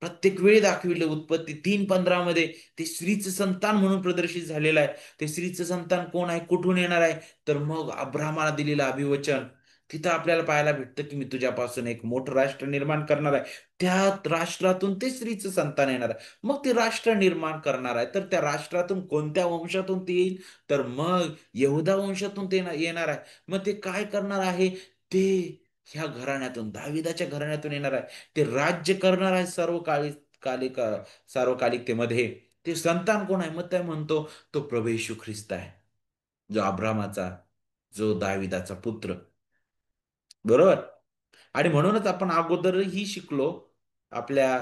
प्रत्येक वेळी दाखविली, उत्पत्ती 3:15 मध्ये ते स्त्रीचं संतान म्हणून प्रदर्शित झालेलं आहे. ते स्त्रीचं संतान कोण आहे, कुठून येणार आहे, तर मग अब्राहमाला दिलेलं अभिवचन. तिथं आपल्याला पाहायला भेटतं, की मी तुझ्यापासून एक मोठं राष्ट्र निर्माण करणार आहे. त्या राष्ट्रातून ते स्त्रीचं संतान येणार आहे. मग ते राष्ट्र निर्माण करणार आहे, तर त्या राष्ट्रातून कोणत्या वंशातून ते येईल, तर मग यहुदा वंशातून ते येणार आहे. मग ते काय करणार आहे, ते ह्या घराण्यातून, दाविदाच्या घराण्यातून येणार आहे. ते राज्य करणार आहे कालिक सार्वकालिकतेमध्ये. ते संतान कोण आहे, मग ते म्हणतो तो प्रभू येशू ख्रिस्त आहे, जो अब्रामाचा, जो दाविदाचा पुत्र, बरोबर. आणि म्हणूनच आपण अगोदरही शिकलो, आपल्या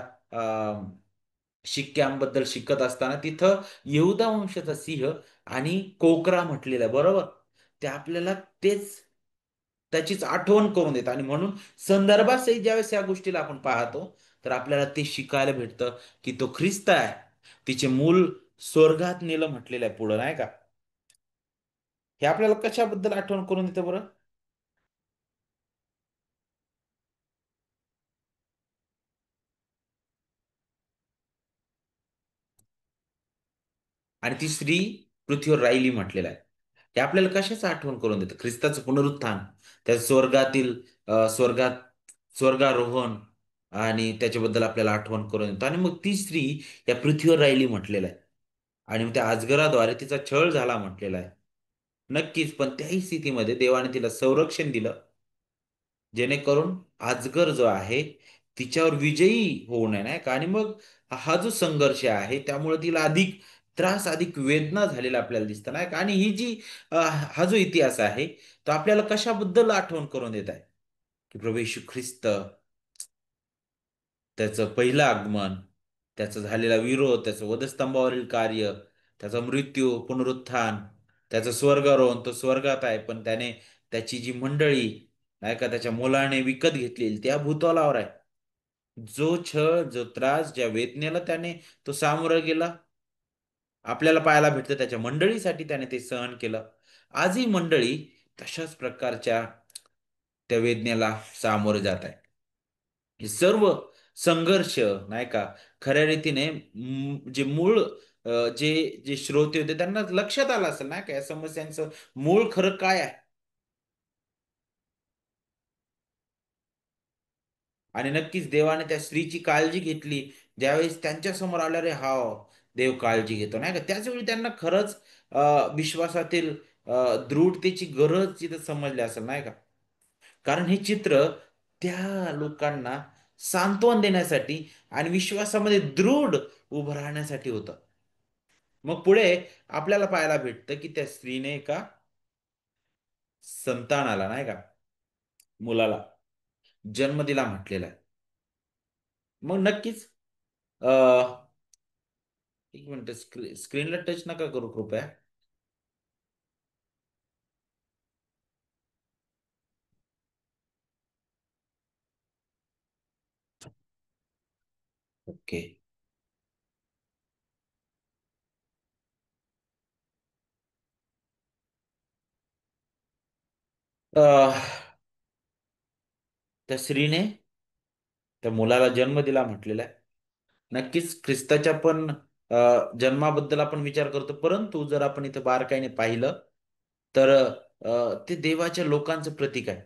शिक्क्यांबद्दल शिकत असताना तिथं यहुदा वंशाचा सिंह आणि कोकरा म्हटलेलं आहे बरोबर. ते आपल्याला तेच त्याचीच आठवण करून देतात. आणि म्हणून संदर्भासहित ज्यावेळेस या गोष्टीला आपण पाहतो, तर आपल्याला ते शिकायला भेटतं, की तो ख्रिस्त आहे. तिचे मूल स्वर्गात नेलं म्हटलेलं आहे पुढं नाही का. हे आपल्याला कशाबद्दल आठवण करून देतं बरं? आणि ती स्त्री पृथ्वीवर राहिली म्हटलेलं आहे. हे आपल्याला कशाचं आठवण करून देतं? ख्रिस्ताचं पुनरुत्थान, त्या स्वर्गातील स्वर्गात स्वर्गारोहण, आणि त्याच्याबद्दल आपल्याला आठवण करून देतं. आणि मग ती स्त्री या पृथ्वीवर राहिली म्हटलेलं आहे. आणि मग त्या अजगराद्वारे तिचा छळ झाला म्हटलेला आहे. नक्कीच, पण त्याही स्थितीमध्ये देवाने तिला संरक्षण दिलं, जेणेकरून अजगर जो आहे तिच्यावर विजयी होऊ नये नाही का. आणि मग हा जो संघर्ष आहे त्यामुळे तिला अधिक त्रास, अधिक वेदना झालेला आपल्याला दिसतं नाही का. आणि ही जी हा जो इतिहास आहे, तो आपल्याला कशाबद्दल आठवण करून देत आहे, की प्रभू येशू ख्रिस्त, त्याचं पहिलं आगमन, त्याचा झालेला विरोध, त्याचं वधस्तंभावरील कार्य, त्याचा मृत्यू, पुनरुत्थान, त्याचं स्वर्गारोहण, तो स्वर्गात आहे पण त्याने त्याची जी मंडळी नाही का त्याच्या मुलाने विकत घेतलेली त्या भूतलावर आहे. जो छळ, जो त्रास, ज्या वेदनेला त्याने तो सामोरा गेला, आपल्याला पाहायला भेटतं त्याच्या मंडळीसाठी त्याने ते सहन केलं. आजही मंडळी तशाच प्रकारच्या त्या वेदनेला सामोरे जात आहे. हे सर्व संघर्ष नाही का खऱ्या रीतीने जे मूळ जे जे श्रोते होते त्यांना लक्षात आलं असेल ना का या समस्यांचं मूळ खरं काय आहे. आणि नक्कीच देवाने त्या स्त्रीची काळजी घेतली. ज्यावेळेस त्यांच्या समोर आलं रे हा देव काळजी घेतो नाही का त्याच वेळी त्यांना खरंच विश्वासातील दृढतेची गरज तिथं समजली असेल नाही का. कारण हे चित्र त्या लोकांना सांत्वन देण्यासाठी आणि विश्वासामध्ये दृढ उभं राहण्यासाठी होतं. मग पुढे आपल्याला पाहायला भेटतं की त्या स्त्रीने का संतानाला नाही का मुलाला जन्म दिला म्हटलेला आहे. मग नक्कीच अ, एक मिनिट स्क्रीनला टच नका करू कृपया. ओके. अ, त्या स्त्रीने त्या मुलाला जन्म दिला म्हटलेला आहे. नक्कीच ख्रिस्ताच्या पण जन्माबद्दल आपण विचार करतो परंतु जर आपण इथं बारकाईने पाहिलं तर ते देवाच्या लोकांचं प्रतीक आहे.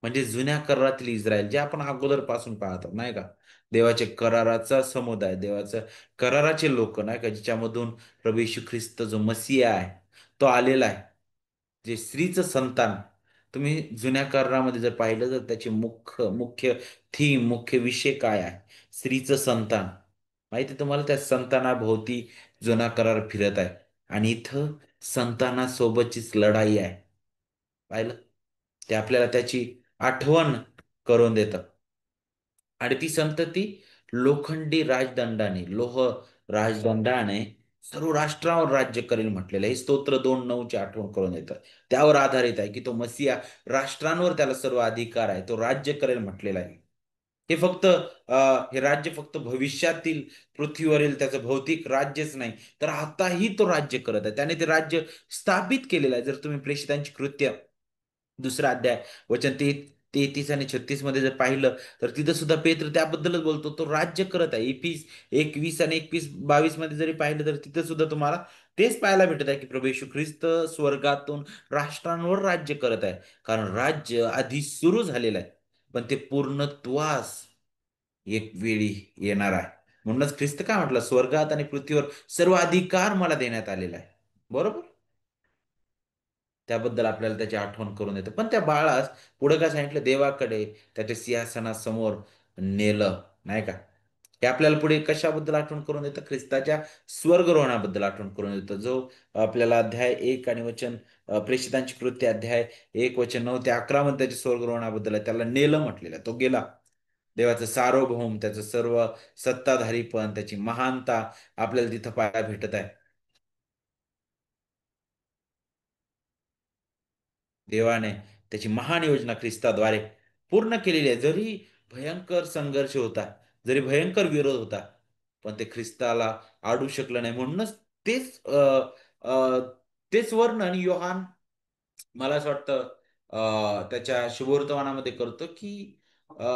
म्हणजे जुन्या करारातील इस्रायल जे आपण अगोदरपासून पाहतो नाही का. देवाचे कराराचा समुदाय देवाचं कराराचे लोक नाही का जिच्यामधून प्रभू येशू ख्रिस्त जो मसीहा आहे तो आलेला आहे. जे स्त्रीचं संतान तुम्ही जुन्या करारामध्ये जर पाहिलं तर त्याचे मुख्य मुख्य थीम मुख्य विषय काय आहे. स्त्रीचं संतान. माहिती आहे तुम्हाला त्या संतानाभोवती जुना करार फिरत आहे. आणि इथं संतानासोबतचीच लढाई आहे. पाहिलं ते आपल्याला त्याची आठवण करून देतं. आणि ती संतती लोखंडी राजदंडाने लोह राजदंडाने सर्व राष्ट्रावर राज्य करेल म्हटलेलं आहे. हे स्तोत्र 2:9 ची आठवण करून येतं. त्यावर आधारित आहे की तो मसिया राष्ट्रांवर त्याला सर्व अधिकार आहे तो राज्य करेल म्हटलेला आहे. हे फक्त हे राज्य फक्त भविष्यातील पृथ्वीवरील त्याचं भौतिक राज्यच नाही तर आताही तो राज्य करत आहे. त्याने ते राज्य स्थापित केलेलं आहे. जर तुम्ही प्रेषितांची कृत्य दुसरा अध्याय वचन 33 आणि 36 मध्ये जर पाहिलं तर तिथं सुद्धा पेत्र त्याबद्दलच बोलतो तो राज्य करत आहे. 21 आणि 22 मध्ये जरी पाहिलं तर तिथं सुद्धा तुम्हाला तेच पाहायला भेटत आहे की प्रभू येशू ख्रिस्त स्वर्गातून राष्ट्रांवर राज्य करत आहे. कारण राज्य आधी सुरू झालेलं आहे पण ते पूर्णत्वास एक वेळी येणार आहे. म्हणूनच ख्रिस्त काय म्हटलं स्वर्गात आणि पृथ्वीवर सर्व अधिकार मला देण्यात आलेला आहे. बरोबर. त्याबद्दल आपल्याला त्याची आठवण करून देतं. पण त्या बाळास पुढे काय सांगितलं देवाकडे त्याच्या सिंहासनासमोर नेलं नाही का. हे आपल्याला पुढे कशाबद्दल आठवण करून देतं ख्रिस्ताच्या स्वर्गरोहणाबद्दल आठवण करून देतं. जो आपल्याला अध्याय 1 आणि वचन प्रेषितांची कृत्य अध्याय 1 वचन 9 ते 11 मध्ये त्याच्या स्वर्गरोहणाबद्दल आहे. त्याला नेलं म्हटलेलं आहे. तो गेला. देवाचं सार्वभौम त्याचं सर्व सत्ताधारीपण त्याची महानता आपल्याला तिथं पाहायला भेटत आहे. देवाने त्याची महान योजना ख्रिस्ताद्वारे पूर्ण केलेली आहे. जरी भयंकर संघर्ष होता, जरी भयंकर विरोध होता, पण ते ख्रिस्ताला अडू शकलं नाही. म्हणूनच तेच अ, तेच वर्णन योहान मला असं वाटतं त्याच्या शुभवर्तमानामध्ये करतो की अ,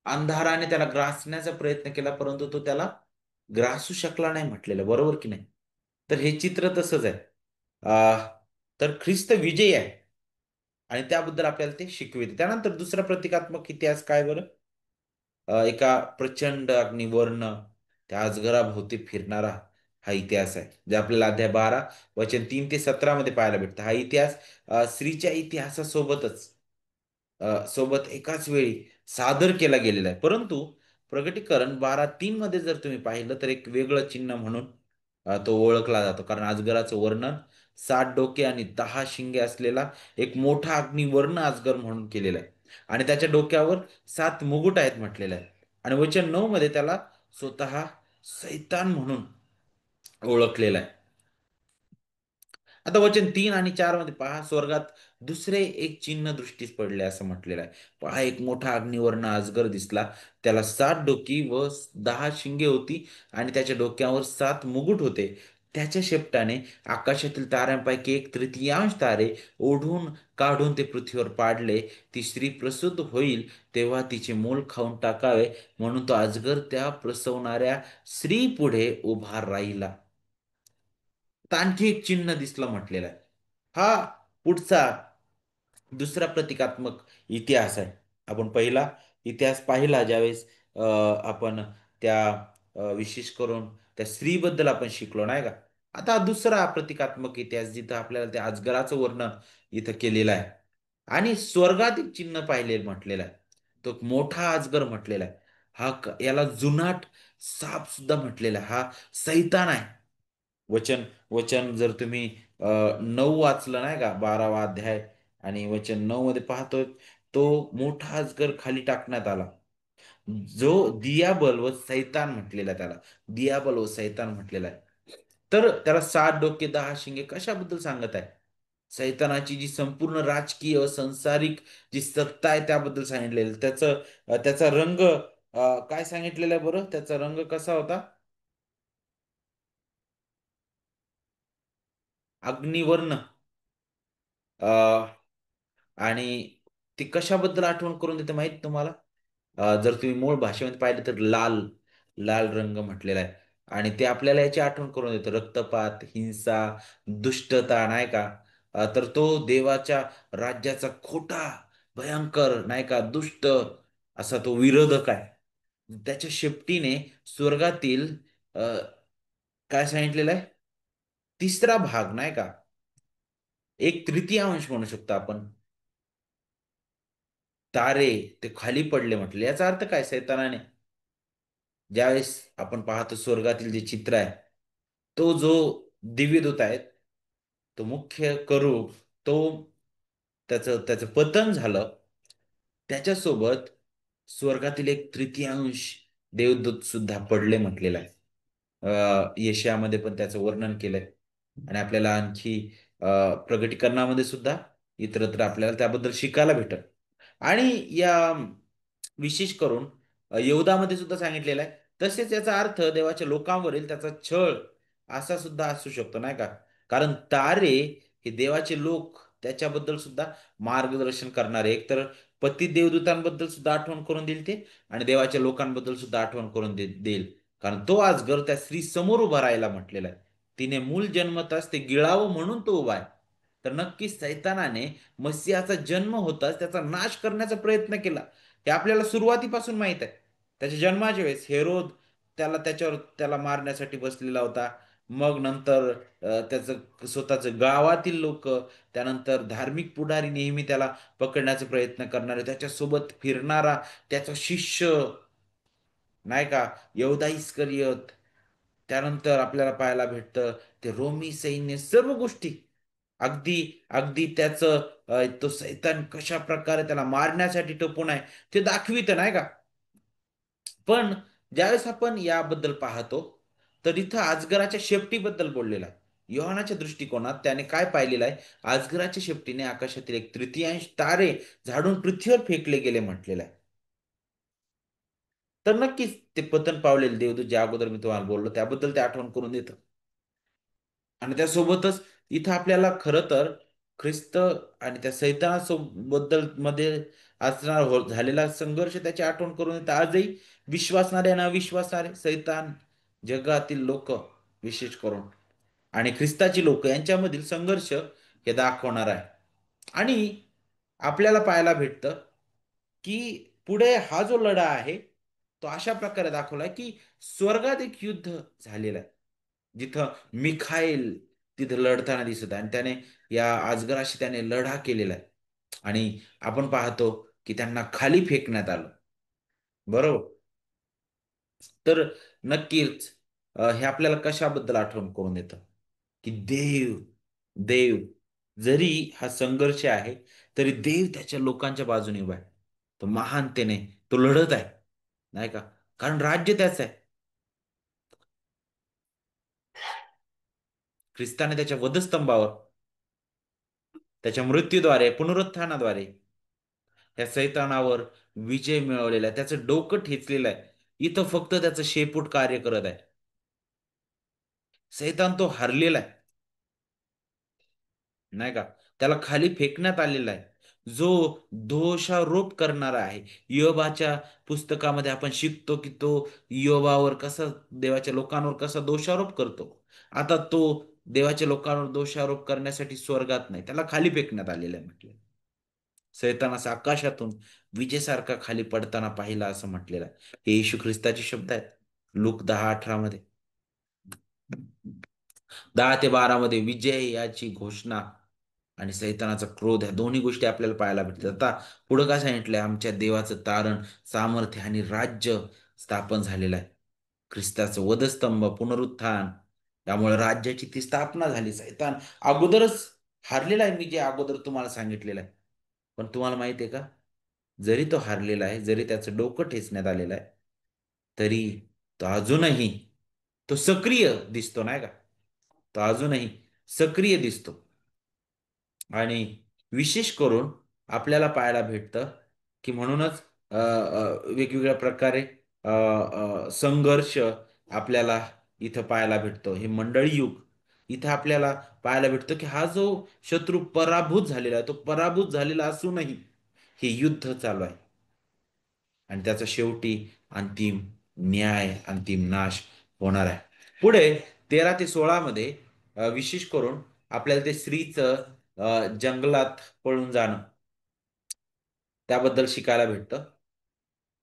अंधाराने त्याला ग्रासण्याचा प्रयत्न केला, परंतु तो त्याला ग्रासू शकला नाही म्हटलेलं बरोबर की नाही. तर हे चित्र तसंच आहे. अ, तर ख्रिस्त विजयी आहे. आणि त्याबद्दल आपल्याला ते शिकविते. त्यानंतर दुसरा प्रतिकात्मक इतिहास काय बरं? एका प्रचंड अग्निवर्ण त्या अजगराभोवती फिरणारा हा इतिहास आहे. जे आपल्याला अध्याय 12 वचन 3 ते 17 मध्ये पाहायला भेटतं. हा इतिहास स्त्रीच्या इतिहासासोबतच सोबत एकाच वेळी सादर केला गेलेला आहे. परंतु प्रगटीकरण 12:3 मध्ये जर तुम्ही पाहिलं तर एक वेगळं चिन्ह म्हणून तो ओळखला जातो. कारण अजगराचं वर्णन 7 डोके आणि 10 शिंगे असलेला एक मोठा अग्निवर्ण अजगर म्हणून केलेला आहे. आणि त्याच्या डोक्यावर 7 मुकुट आहेत म्हटलेलं आहे. आणि वचन 9 मध्ये त्याला स्वतः सैतान म्हणून ओळखलेला आहे. आता वचन 3 आणि 4 मध्ये पहा स्वर्गात दुसरे एक चिन्ह दृष्टीस पडले असं म्हटलेलं आहे. पहा एक मोठा अग्निवर्ण अजगर दिसला. त्याला 7 डोकी व 10 शिंगे होती आणि त्याच्या डोक्यावर 7 मुकुट होते. त्याच्या शेपटाने आकाशातील ताऱ्यांपैकी एक तृतीयांश तारे ओढून काढून ते पृथ्वीवर पाडले. ती स्त्री प्रसूत होईल तेव्हा तिचे मूल खाऊन टाकावे, म्हणून तो अजगर त्या प्रसवणाऱ्या स्त्री पुढे उभा राहिला. तर आणखी एक चिन्ह दिसलं म्हटलेलं आहे. हा पुढचा दुसरा प्रतिकात्मक इतिहास आहे. आपण पहिला इतिहास पाहिला ज्यावेळेस आपण त्या विशेष करून त्या स्त्रीबद्दल आपण शिकलो नाही का. आता हा दुसरा प्रतिकात्मक इतिहास जिथं आपल्याला त्या अजगराचं वर्णन इथं केलेलं आहे आणि स्वर्गात एक चिन्ह पाहिले म्हटलेलं आहे. तो एक मोठा अजगर म्हटलेला आहे. याला जुनाट साप सुद्धा म्हटलेला आहे. हा सैतान आहे. वचन वचन जर तुम्ही 9 वाचलं नाही का, 12वा अध्याय आणि वचन 9 मध्ये पाहतोय, तो मोठा अजगर खाली टाकण्यात आला, जो दियाबल व सैतान म्हटलेला आहे त्याला. दियाबल व सैतान म्हटलेला आहे. तर त्याला 7 डोके 10 शिंगे कशाबद्दल सांगत आहे? सैतानाची जी संपूर्ण राजकीय संसारिक जी सत्ता आहे त्याबद्दल सांगितलेलं आहे. त्याचा रंग काय सांगितलेला आहे बरं? त्याचा रंग कसा होता? अग्निवर्ण. आणि ती कशाबद्दल आठवण करून देते माहित तुम्हाला? जर तुम्ही मूळ भाषेमध्ये पाहिलं तर लाल लाल रंग म्हटलेला आहे. आणि ते आपल्याला याची आठवण करून देतं रक्तपात, हिंसा, दुष्टता नाही का. तर तो देवाच्या राज्याचा खोटा, भयंकर नाही का, दुष्ट असा तो विरोधक आहे. त्याच्या शेपटीने स्वर्गातील अ, काय सांगितलेलं आहे? तिसरा भाग नाही का, एक तृतीयांश म्हणू शकतो आपण, तारे ते खाली पडले म्हटले. याचा अर्थ काय? सैतानाने ज्यावेळेस आपण पाहतो स्वर्गातील जे चित्र आहे, तो जो दिव्यदूत आहेत, तो मुख्य करू, तो त्याचं त्याचं पतन झालं. त्याच्यासोबत स्वर्गातील एक तृतीयांश देवदूत सुद्धा पडले म्हटलेलं आहे. यशायामध्ये पण त्याचं वर्णन केलंय आणि आपल्याला आणखी प्रगटीकरणामध्ये सुद्धा इतरत्र आपल्याला त्याबद्दल शिकायला भेटत. आणि या विशेष करून यहूदामध्ये सुद्धा सांगितलेलं आहे. तसेच याचा अर्थ देवाच्या लोकांवरील त्याचा छळ असा सुद्धा असू शकतो नाही का. कारण तारे हे देवाचे लोक त्याच्याबद्दल सुद्धा मार्गदर्शन करणारे, एकतर पती देवदूतांबद्दल सुद्धा आठवण करून देईल ते, आणि देवाच्या लोकांबद्दल सुद्धा आठवण करून देईल. कारण तो अजगर त्या स्त्री समोर उभा राहायला म्हटलेला आहे. तिने मूल जन्मताच ते गिळावं म्हणून तो उभा आहे. तर नक्कीच सैतानाने मसीहाचा जन्म होताच त्याचा नाश करण्याचा प्रयत्न केला. हे आपल्याला सुरुवातीपासून माहित आहे. त्याच्या जन्माच्या वेळेस हेरोद त्याला मारण्यासाठी बसलेला होता. मग नंतर त्याचं स्वतःचं गावातील लोक, त्यानंतर धार्मिक पुढारी नेहमी त्याला पकडण्याचा प्रयत्न करणारे, त्याच्यासोबत फिरणारा त्याचा शिष्य नाही का, यहूदा इस्करियत. त्यानंतर आपल्याला पाहायला भेटतं ते रोमी सैन्य, सर्व गोष्टी. अगदी अगदी तो सैतान कशा प्रकारे त्याला मारण्यासाठी टपून आहे ते दाखवित नाही का. पण ज्यावेळेस आपण याबद्दल पाहतो, तर इथं अजगराच्या शेपटीबद्दल बोललेला आहे. योहानाच्या दृष्टिकोनात त्याने काय पाहिलेलं आहे? अजगराच्या शेपटीने आकाशातील एक तृतीयांश तारे झाडून पृथ्वीवर फेकले गेले म्हटलेलं आहे. तर नक्कीच ते पतन पावलेले देवदूत ज्या अगोदर मी तुम्हाला बोललो त्याबद्दल ते आठवण करून देतं. आणि त्यासोबतच इथं आपल्याला खरं तर ख्रिस्त आणि त्या सैतानाबद्दल मध्ये असणार झालेला संघर्ष त्याची आठवण करून येतं. आजही विश्वासणारे आणि अविश्वासणारे, सैतान, जगातील लोक विशेष करून, आणि ख्रिस्ताची लोक यांच्यामधील संघर्ष हे दाखवणार आहे. आणि आपल्याला पाहायला भेटतं की पुढे हा जो लढा आहे तो अशा प्रकारे दाखवलाय की स्वर्गात एक युद्ध झालेलं आहे, जिथं मिखाईल तिथं लढताना दिसत आहे आणि त्याने या अजगराशी त्याने लढा केलेला आहे. आणि आपण पाहतो की त्यांना खाली फेकण्यात आलं. बरोबर. तर नक्कीच हे आपल्याला कशाबद्दल आठवण करून देतं की देव देव जरी हा संघर्ष आहे, तरी देव त्याच्या लोकांच्या बाजूने उभा आहे. तो महानतेने तो लढत आहे नाही का. कारण राज्य त्याचं आहे. ख्रिस्ताने त्याच्या वधस्तंभावर, त्याच्या मृत्यूद्वारे, पुनरुत्थानाद्वारे या सैतानावर विजय मिळवलेला आहे. त्याचं डोकं ठेचलेलं आहे. इथं फक्त त्याचं शेपूट कार्य करत आहे. सैतान तो हरलेला आहे, नाही का? त्याला खाली फेकण्यात आलेला आहे. जो दोषारोप करणारा आहे. योबाच्या पुस्तकामध्ये आपण शिकतो की तो योबावर कसा, देवाच्या लोकांवर कसा दोषारोप करतो. आता तो देवाच्या लोकांवर दोषारोप करण्यासाठी स्वर्गात नाही, त्याला खाली फेकण्यात आलेलं आहे म्हटलं. सैतानाचा आकाशातून विजेसारखा खाली पडताना पाहिला असं म्हटलेलं आहे. हे येशू ख्रिस्ताचे शब्द आहेत. लूक 10:18 मध्ये, 10 ते 12 मध्ये विजय याची घोषणा आणि सैतानाचा क्रोध, ह्या दोन्ही गोष्टी आपल्याला पाहायला भेटतात. आता पुढं काय सांगितलंय? आमच्या देवाचं तारण, सामर्थ्य आणि राज्य स्थापन झालेलं आहे. ख्रिस्ताचं वधस्तंभ, पुनरुत्थान, त्यामुळे राज्याची ती स्थापना झाली. सैतान अगोदरच हारलेला आहे, मी जे अगोदर तुम्हाला सांगितलेलं आहे. पण तुम्हाला माहिती आहे का, जरी तो हारलेला आहे, जरी त्याचं डोकं ठेचण्यात आलेलं आहे, तरी तो अजूनही तो सक्रिय दिसतो, नाही का? तो अजूनही सक्रिय दिसतो. आणि विशेष करून आपल्याला पाहायला भेटतं की म्हणूनच वेगवेगळ्या प्रकारे संघर्ष आपल्याला इथं पाहायला भेटतो. हे मंडळी युग, इथं आपल्याला पाहायला भेटतं की हा जो शत्रू पराभूत झालेला आहे, तो पराभूत झालेला असूनही हे युद्ध चालू आहे. आणि त्याचा शेवटी अंतिम न्याय, अंतिम नाश होणार आहे. पुढे 13 ते 16 मध्ये विशेष करून आपल्याला ते स्त्रीचं जंगलात पळून जाणं त्याबद्दल शिकायला भेटतं.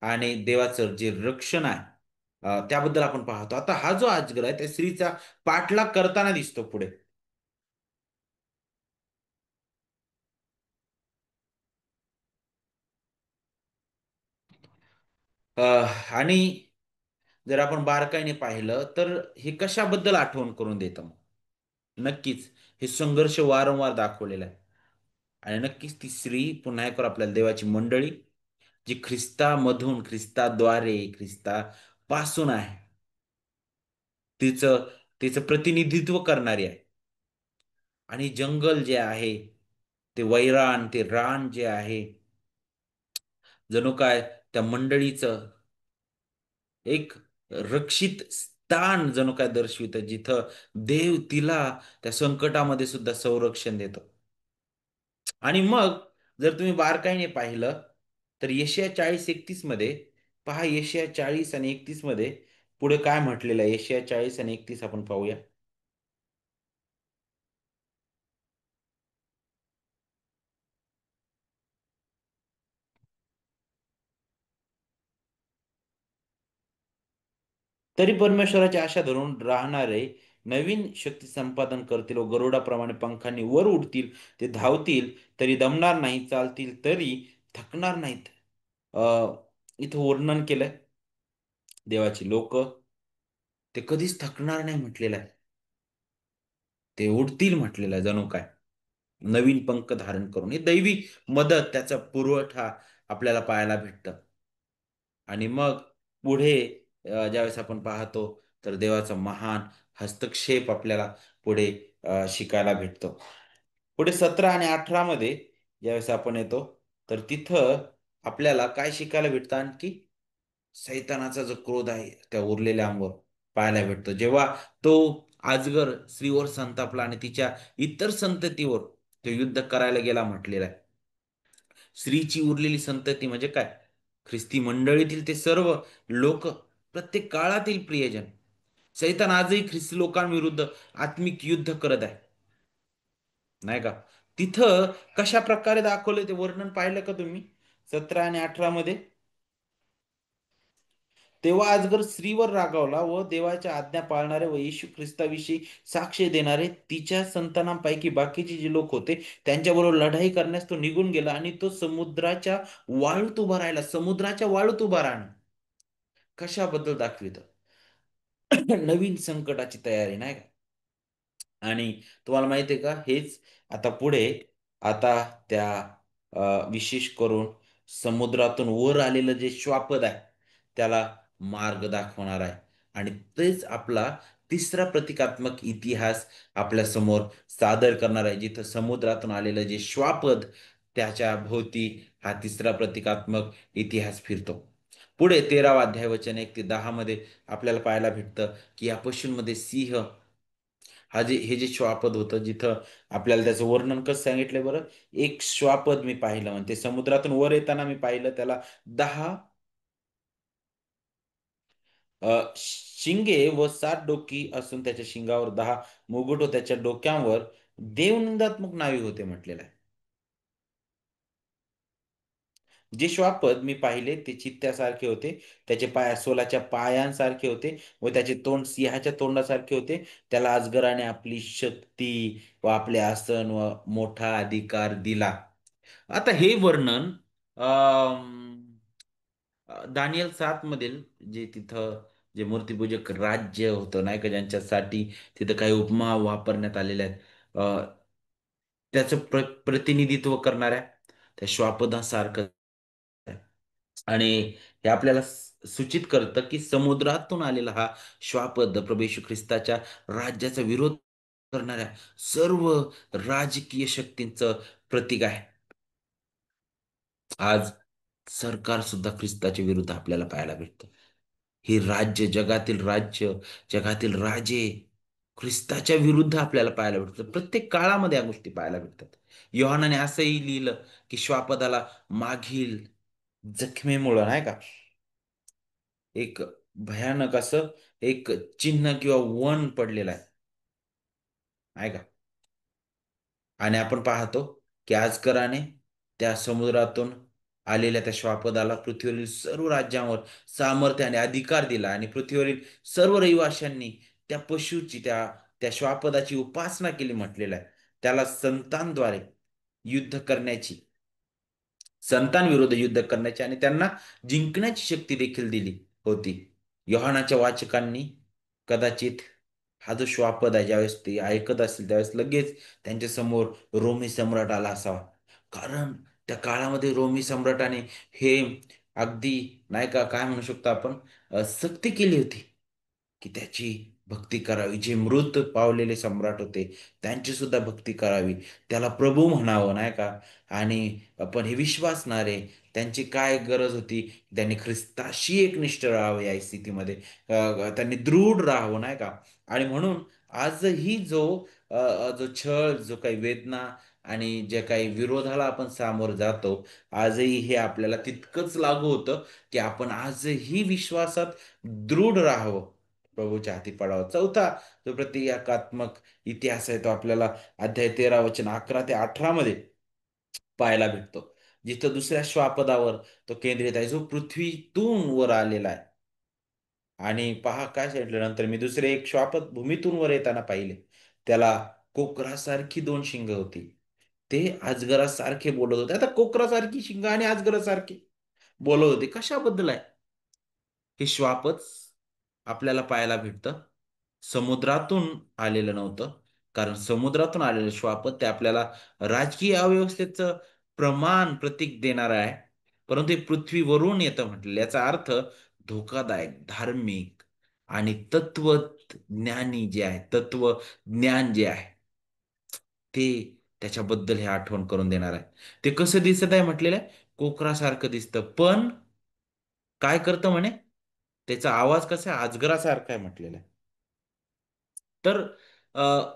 आणि देवाचं जे रक्षण आहे त्याबद्दल आपण पाहतो. आता हा जो अजगर आहे त्या स्त्रीचा पाठलाग करताना दिसतो पुढे. अ, आणि जर आपण बारकाईने पाहिलं तर हे कशाबद्दल आठवण करून देतं मग? नक्कीच हे संघर्ष वारंवार दाखवलेला आहे. आणि नक्कीच ती स्त्री पुन्हा एक आपल्याला देवाची मंडळी, जी ख्रिस्तामधून, ख्रिस्ताद्वारे, ख्रिस्तापासून आहे, तिचं तिचं प्रतिनिधित्व करणारी आहे. आणि जंगल जे आहे, ते वैरान, ते रान जे आहे, जणू काय त्या मंडळीचं एक रक्षित स्थान जणू काय दर्शवितं, जिथं देव तिला त्या संकटामध्ये सुद्धा संरक्षण देतो. आणि मग जर तुम्ही बारकाईने पाहिलं तर यशया 40:31 मध्ये पहा, यशया 40 आणि 31 मध्ये पुढे काय म्हटलेलं आहे? यशया 40 आणि 31 आपण पाहूया. तरी परमेश्वराची आशा धरून राहणारे नवीन शक्ती संपादन करतील व गरुडाप्रमाणे पंखांनी वर उडतील. ते धावतील तरी दमणार नाही, चालतील तरी थकणार नाहीत. अ, इथं वर्णन केलंय देवाची लोक, ते कधीच थकणार नाही म्हटलेलं आहे. ते उडतील म्हटलेलं आहे जणू काय नवीन पंख धारण करून. ही दैवी मदत, त्याचा पुरवठा आपल्याला पाहायला भेटतं. आणि मग पुढे ज्यावेळेस आपण पाहतो तर देवाचा महान हस्तक्षेप आपल्याला पुढे शिकायला भेटतो. पुढे 17 आणि 18 मध्ये ज्यावेळेस आपण येतो तर तिथं आपल्याला काय शिकायला भेटतं? आणखी सैतानाचा जो क्रोध आहे त्या उरलेल्या अंगावर पाहायला भेटतो. जेव्हा तो अजगर स्त्रीवर संतापला आणि तिच्या इतर संततीवर तो युद्ध करायला गेला म्हटलेला आहे. स्त्रीची उरलेली संतती म्हणजे काय? ख्रिस्ती मंडळीतील ते सर्व लोक, प्रत्येक काळातील प्रियजन. सैतान आजही ख्रिस्ती लोकांविरुद्ध आत्मिक युद्ध करत आहे, नाही का? तिथं कशा प्रकारे दाखवलं ते वर्णन पाहिलं का तुम्ही? 17 आणि 18 मध्ये, तेव्हा अजगर स्त्रीवर रागावला व देवाच्या आज्ञा पाळणारे व येशू ख्रिस्ताविषयी साक्ष देणारे तिच्या संतानांपैकी बाकीचे जे लोक होते त्यांच्याबरोबर लढाई करण्यास तो निघून गेला आणि तो समुद्राच्या वाळूत उभा राहिला. समुद्राच्या वाळूत उभा राहणं कशाबद्दल दाखवितं? नवीन संकटाची तयारी, नाही का? आणि तुम्हाला माहिती आहे का, हेच आता पुढे, आता त्या विशेष करून समुद्रातून वर आलेलं जे श्वापद आहे त्याला मार्ग दाखवणार आहे. आणि तेच आपला तिसरा प्रतिकात्मक इतिहास आपल्या समोर सादर करणार आहे, जिथं समुद्रातून आलेलं जे श्वापद त्याच्या भोवती हा तिसरा प्रतिकात्मक इतिहास फिरतो. पुढे 13वा अध्याय वचन 1 ते 10 मध्ये आपल्याला पाहायला भेटतं की या पशूंमध्ये सिंह हे जे श्वापद होतं जिथं आपल्याला त्याचं वर्णन कसं सांगितलंय बरं. एक श्वापद मी पाहिलं म्हणते समुद्रातून वर येताना मी पाहिलं त्याला 10 शिंगे व 7 डोकी असून त्याच्या शिंगावर 10 मुकुट व त्याच्या डोक्यांवर देवनिंदात्मक नावे होते म्हटलेलं आहे. जे श्वापद मी पाहिले ते चित्त्यासारखे होते. त्याचे पाय अस्वलाच्या पायांसारखे होते व त्याचे तोंड सिंहाच्या तोंडासारखे होते. त्याला अजगराने आपली शक्ती व आपले आसन व मोठा अधिकार दिला. आता हे वर्णन दानियल 7 मधील जे तिथं जे मूर्तिपूजक राज्य होतं नाही का ज्यांच्यासाठी तिथं काही उपमा वापरण्यात आलेल्या आहेत. त्याचं प्रतिनिधित्व करणाऱ्या त्या श्वापदासारखं आहे. आणि हे आपल्याला सूचित करतं की समुद्रातून आलेला हा श्वापद प्रभू येशू ख्रिस्ताच्या राज्याचा विरोध करणाऱ्या सर्व राजकीय शक्तींचं प्रतीक आहे. आज सरकार सुद्धा ख्रिस्ताच्या विरुद्ध आपल्याला पाहायला भेटतं. ही राज्य, जगातील राजे ख्रिस्ताच्या विरुद्ध आपल्याला पाहायला भेटतात. प्रत्येक काळामध्ये या गोष्टी पाहायला भेटतात. योहानाने असंही लिहिलं की श्वापदाला मागील जखमेमुळं नाही का एक भयानक असं एक चिन्ह किंवा वण पडलेलं आहे. आहे का? आणि आपण पाहतो की आजकराने त्या समुद्रातून आलेल्या त्या श्वापदाला पृथ्वीवरील सर्व राज्यांवर सामर्थ्य आणि अधिकार दिला आणि पृथ्वीवरील सर्व रहिवाशांनी त्या पशुची त्या श्वापदाची उपासना केली म्हटलेलं आहे. त्याला युद्ध करण्याची संतांविरुद्ध युद्ध करण्याची आणि त्यांना जिंकण्याची शक्ती देखील दिली होती. योहानाच्या वाचकांनी कदाचित हा जो श्वापद आहे ज्यावेळेस ते ऐकत असतील त्यावेळेस लगेच त्यांच्या समोर रोमी सम्राट आला असावा. कारण त्या काळामध्ये रोमी सम्राटाने हे अगदी नाही का काय म्हणू शकतो आपण सक्ती केली होती की त्याची भक्ती करावी. जे मृत पावलेले सम्राट होते त्यांची सुद्धा भक्ती करावी. त्याला प्रभू म्हणावं नाही का. आणि पण हे विश्वासणारे त्यांची काय गरज होती. त्यांनी ख्रिस्ताशी एकनिष्ठ राहावं या स्थितीमध्ये. त्यांनी दृढ राहावं नाही का. आणि म्हणून आजही जो छळ जो काही वेदना आणि जे काही विरोधाला आपण सामोरं जातो आजही हे आपल्याला तितकंच लागू होतं की आपण आजही विश्वासात दृढ राहावं. प्रभूच्या हाती पडावं. चौथा जो प्रतिकात्मक इतिहास आहे तो आपल्याला अध्याय 13 वचन 11 ते 18 मध्ये पाहायला भेटतो. जिथं दुसऱ्या श्वापदावर तो केंद्रित आहे जो पृथ्वीतून वर आलेला आहे. आणि पहा काय सांगितलं नंतर मी दुसरे एक श्वापद भूमीतून वर येताना पाहिले. त्याला कोकरासारखी 2 शिंग होती. ते अजगरासारखे बोलत होते. आता कोकरासारखी शिंग आणि अजगरासारखे बोलत होते कशाबद्दल आहे. हे श्वापच आपल्याला पाहायला भेटतं. समुद्रातून आलेलं नव्हतं. कारण समुद्रातून आलेलं श्वापद ते आपल्याला राजकीय अव्यवस्थेचं प्रतीक देणार आहे. परंतु हे पृथ्वीवरून येतं म्हटलेलं. याचा अर्थ धोकादायक, धार्मिक आणि तत्वज्ञानी जे आहे, तत्वज्ञान जे आहे, ते त्याच्याबद्दल हे आठवण करून देणार आहे. ते कसं दिसत आहे म्हटलेलं आहे? कोकरासारखं दिसतं. पण काय करतं म्हणे? त्याचा आवाज कसा आहे? अजगरासारखा आहे म्हटलेलं आहे. तर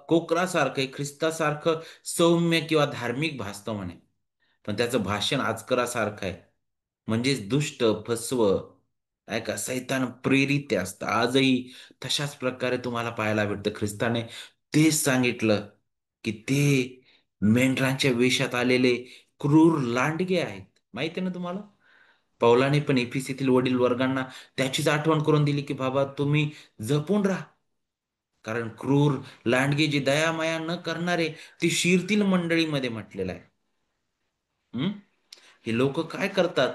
कोकरासारखं आहे, ख्रिस्तासारखं सौम्य किंवा धार्मिक भासतं म्हणे. पण त्याचं भाषण आजगरासारखं आहे. म्हणजेच दुष्ट, फसव, नाही का, सैतान प्रेरित ते असतं. आजही तशाच प्रकारे तुम्हाला पाहायला भेटतं. ख्रिस्ताने तेच सांगितलं, की ते मेंढरांच्या वेशात आलेले क्रूर लांडगे आहेत. माहिती आहे ना तुम्हाला? पौलाने पण एफिसीतील वडील वर्गांना त्याचीच आठवण करून दिली, की बाबा तुम्ही जपून राहा. कारण क्रूर लांडगे जे दयामाया न करणारे ते शिरतील मंडळीमध्ये म्हटलेलं आहे. हं? हे लोक काय करतात?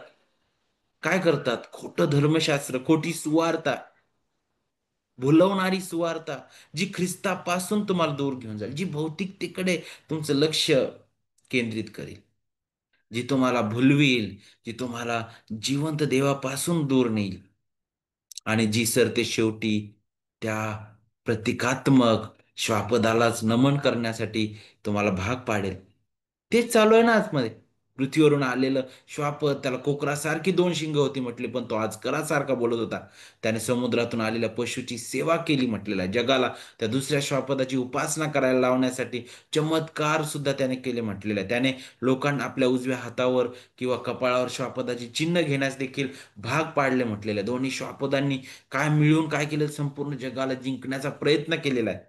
खोटं धर्मशास्त्र, खोटी सुवार्ता, भुलवणारी सुवार्ता, जी ख्रिस्तापासून तुम्हाला दूर घेऊन जाईल, जी भौतिकतेकडे तुमचं लक्ष केंद्रित करेल, जी तुम्हाला भुलवेल, जी तुम्हाला जिवंत देवापासून दूर नेईल आणि जी सरते शेवटी त्या प्रतिकात्मक श्वापदालाच नमन करण्यासाठी तुम्हाला भाग पाडेल. तेच चालू आहे ना आतमध्ये. पृथ्वीवरून आलेलं श्वापद, त्याला कोकरासारखी दोन शिंग होती म्हटले, पण तो अजगरासारखा बोलत होता. त्याने समुद्रातून आलेल्या पशुची सेवा केली म्हटलेलं आहे. जगाला त्या दुसऱ्या श्वापदाची उपासना करायला लावण्यासाठी चमत्कार सुद्धा त्याने केले म्हटलेले आहे. त्याने लोकांना आपल्या उजव्या हातावर किंवा कपाळावर श्वापदाचे चिन्ह घेण्यास देखील भाग पाडले म्हटलेले आहे. दोन्ही श्वापदांनी काय मिळून काय केलं, संपूर्ण जगाला जिंकण्याचा प्रयत्न केलेला आहे.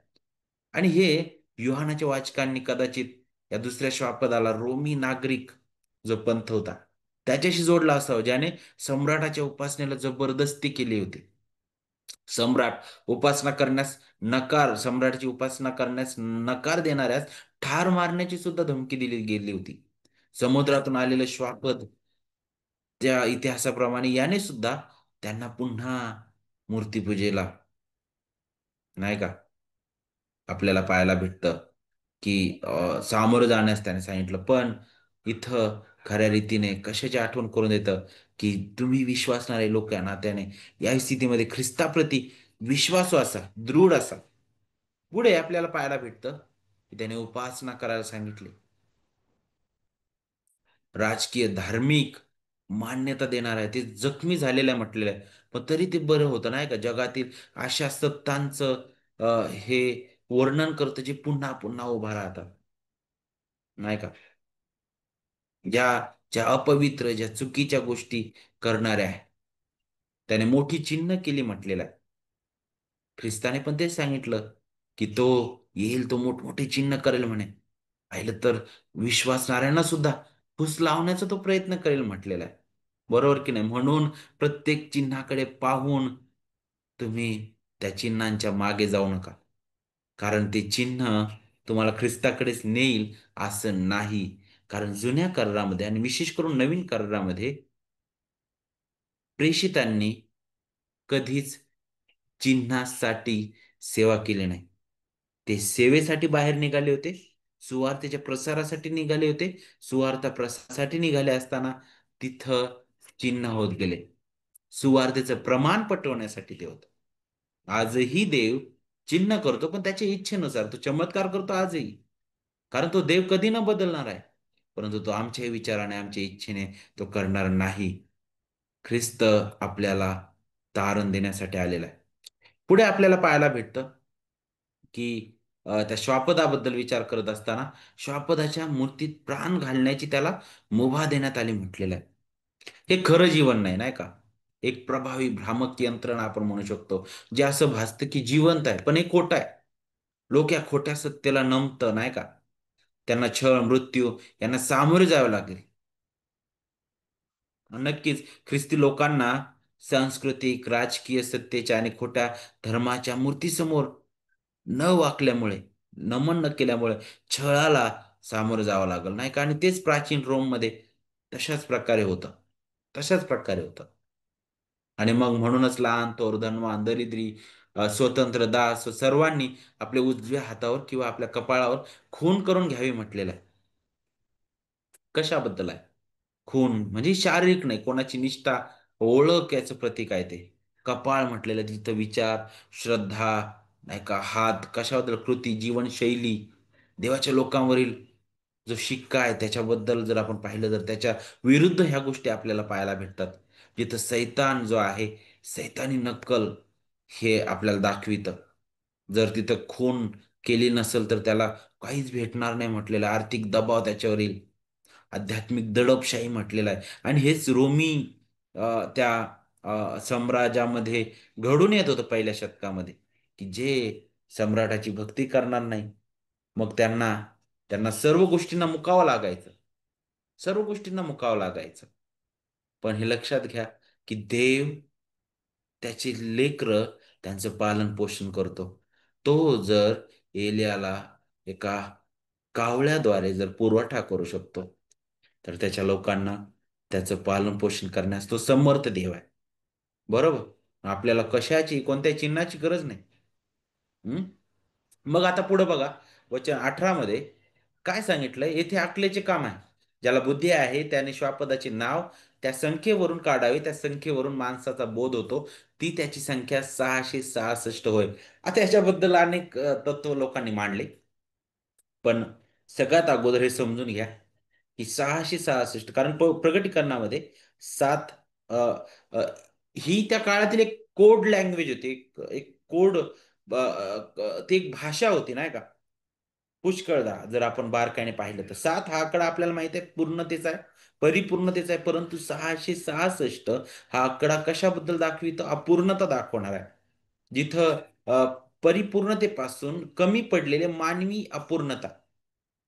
आणि हे युहानाच्या वाचकांनी कदाचित या दुसऱ्या श्वापदाला रोमी नागरिक जो पंथ होता त्याच्याशी जोडला असावा, ज्याने सम्राटाच्या उपासनेला जबरदस्ती केली होती. सम्राट उपासना करण्यास सम्राटाची उपासना करण्यास नकार देणाऱ्यास ठार मारण्याची सुद्धा धमकी दिली गेली होती. समुद्रातून आलेलं श्वापद, त्या इतिहासाप्रमाणे याने सुद्धा त्यांना पुन्हा मूर्तीपूजेला, नाही का, आपल्याला पाहायला भेटतं, की सामोरं जाण्यास त्याने सांगितलं. पण इथं खऱ्या रीतीने कशाची आठवण करून देतं, की तुम्ही विश्वासणारे लोक या नात्याने या स्थितीमध्ये ख्रिस्ताप्रती विश्वासू असा, दृढ असा. पुढे आपल्याला पाहायला भेटतं, की त्याने उपासना करायला सांगितली. राजकीय, धार्मिक मान्यता देणार आहे. ते जखमी झालेलं आहे म्हटलेलं आहे. पण तरी ते बरं होतं नाही का? जगातील अशा सत्तांचं हे वर्णन करतं जे पुन्हा पुन्हा उभा राहतात. नाही का? ज्या ज्या अपवित्र, ज्या चुकीच्या गोष्टी करणाऱ्या आहे, त्याने मोठी चिन्ह केली म्हटलेलं आहे. ख्रिस्ताने पण तेच सांगितलं, की तो येईल, तो मोठमोठे चिन्ह करेल म्हणे. पाहिलं तर विश्वासणाऱ्यांना सुद्धा फूस लावण्याचा तो प्रयत्न करेल म्हटलेला आहे. बरोबर की नाही? म्हणून प्रत्येक चिन्हाकडे पाहून तुम्ही त्या चिन्हांच्या मागे जाऊ नका. कारण ते चिन्ह तुम्हाला ख्रिस्ताकडेच नेईल असं नाही. कारण जुन्या करारामध्ये आणि विशेष करून नवीन करारामध्ये प्रेषितांनी कधीच चिन्हासाठी सेवा केली नाही. ते सेवेसाठी बाहेर निघाले होते. सुवार्तेच्या प्रसारासाठी निघाले होते. सुवार्ता प्रसारासाठी निघाले असताना तिथं चिन्ह होत गेले. सुवार्तेचं प्रमाण पटवण्यासाठी ते होतं. आजही देव चिन्ह करतो, पण त्याच्या इच्छेनुसार तो चमत्कार करतो आजही. कारण तो देव कधी न बदलणार आहे. परंतु तो आमच्या विचाराने, आमच्या इच्छेने तो करणार नाही. ख्रिस्त आपल्याला तारण देण्यासाठी आलेला आहे. पुढे आपल्याला पाहायला भेटतं, की त्या श्वापदाबद्दल विचार करत असताना श्वापदाच्या मूर्तीत प्राण घालण्याची त्याला मुभा देण्यात आली म्हटलेलं आहे. हे खरं जीवन नाही, नाही का? एक प्रभावी भ्रामक यंत्रणा आपण म्हणू शकतो, जे असं भासतं की जिवंत आहे, पण हे खोटं आहे. लोक या खोट्या सत्याला नमतं, नाही का? त्यांना छळ, मृत्यू यांना सामोरे जावे लागेल. नक्कीच ख्रिस्ती लोकांना सांस्कृतिक, राजकीय सत्तेच्या आणि खोट्या धर्माच्या मूर्तीसमोर न वाकल्यामुळे, नमन न केल्यामुळे छळाला सामोरं जावं लागलं, नाही का? आणि तेच प्राचीन रोममध्ये तशाच प्रकारे होतं. तशाच प्रकारे होतं. आणि मग म्हणूनच लहान, थोर, धनवान, दरिद्री, स्वतंत्र, दास सर्वांनी आपल्या उजव्या हातावर किंवा आपल्या कपाळावर खून करून घ्यावी म्हटलेलं आहे. कशाबद्दल आहे? खून म्हणजे शारीरिक नाही, कोणाची निष्ठा, ओळख याचं प्रतीक आहे ते. कपाळ म्हटलेलं तिथं विचार, श्रद्धा, नाही का, हात कशाबद्दल, कृती, जीवनशैली, देवाच्या लोकांवरील जो शिक्का आहे त्याच्याबद्दल जर आपण पाहिलं तर त्याच्या विरुद्ध ह्या गोष्टी आपल्याला पाहायला भेटतात. जिथं सैतान जो आहे, सैतानी नक्कल हे आपल्याला दाखवितं. जर तिथं खून केली नसेल तर त्याला काहीच भेटणार नाही म्हटलेलं आहे. आर्थिक दबाव त्याच्यावर येईल. आध्यात्मिक दडपशाही म्हटलेलं आहे. आणि हेच रोमी त्या साम्राज्यामध्ये घडून येत होतं पहिल्या शतकामध्ये, की जे सम्राटाची भक्ती करणार नाही, मग त्यांना त्यांना सर्व गोष्टींना मुकावं लागायचं. सर्व गोष्टींना मुकावं लागायचं. पण हे लक्षात घ्या, की देव त्याची लेकरं त्यांचं पालन पोषण करतो. तो जर एलियाला एका कावळ्याद्वारे जर पुरवठा करू शकतो, तर त्याच्या लोकांना त्याचं पालन पोषण करण्यास तो समर्थ देव आहे. बरोबर? आपल्याला कशाची, कोणत्या चिन्हाची गरज नाही. हं? मग आता पुढे बघा, वचन 18 मध्ये काय सांगितलंय? येथे अकलेचे काम आहे. ज्याला बुद्धी आहे त्याने श्वापदाचे नाव त्या संख्येवरून काढावे. त्या संख्येवरून माणसाचा बोध होतो. ती त्याची संख्या 666 होय. आता याच्याबद्दल अनेक तत्व लोकांनी मांडले. पण सगळ्यात अगोदर हे समजून घ्या, की 666 कारण प्रगटीकरणामध्ये 7 अ, अ, ही त्या काळातील एक कोड लँग्वेज होती. एक एक कोड ती एक भाषा होती नाही का? पुष्कळदा जर आपण बारकाईने पाहिलं तर 7 हा आकडा आपल्याला माहिती आहे पूर्णतेचा आहे, परिपूर्णतेचा आहे. परंतु 666 हा आकडा कशाबद्दल दाखवितो? अपूर्णता दाखवणार आहे. जिथं परिपूर्णतेपासून कमी पडलेले मानवी अपूर्णता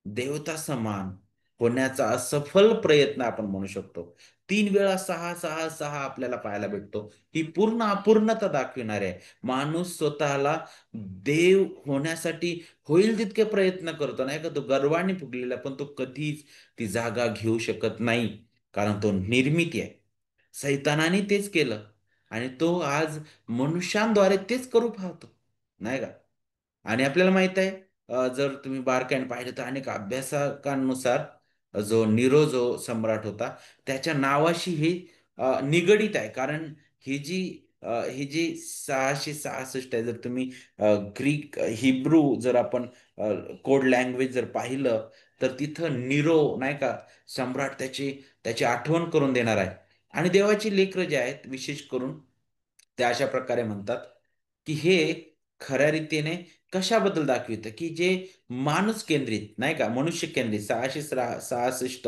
देवता समान होण्याचा असफल प्रयत्न आपण म्हणू शकतो. 3 वेळा 666 आपल्याला पाहायला भेटतो. ही पूर्ण अपूर्णता दाखविणारी आहे. माणूस स्वतःला देव होण्यासाठी होईल तितके प्रयत्न करतो नाही का? तो गर्वाने फुगलेला पण तो कधीच ती जागा घेऊ शकत नाही. कारण तो निर्मिती आहे. सैतानाने तेच केलं आणि तो आज मनुष्यांद्वारे तेच करू पाहतो. नाही का? आणि आपल्याला माहित आहे जर तुम्ही बारकाईने पाहिलं तर अनेक अभ्यासकांनुसार जो नीरो जो सम्राट होता त्याच्या नावाशी हे निगडीत आहे. कारण ही जी 666 आहे जर तुम्ही ग्रीक हिब्रू जर आपण कोड लँग्वेज जर पाहिलं तर तिथं नीरो नाही का सम्राट त्याची आठवण करून देणार आहे. आणि देवाची लेकरं जे आहेत विशेष करून ते अशा प्रकारे म्हणतात की हे खऱ्या रीतीने कशाबद्दल दाखवितं की जे माणूस केंद्रित नाही का मनुष्य केंद्रित 666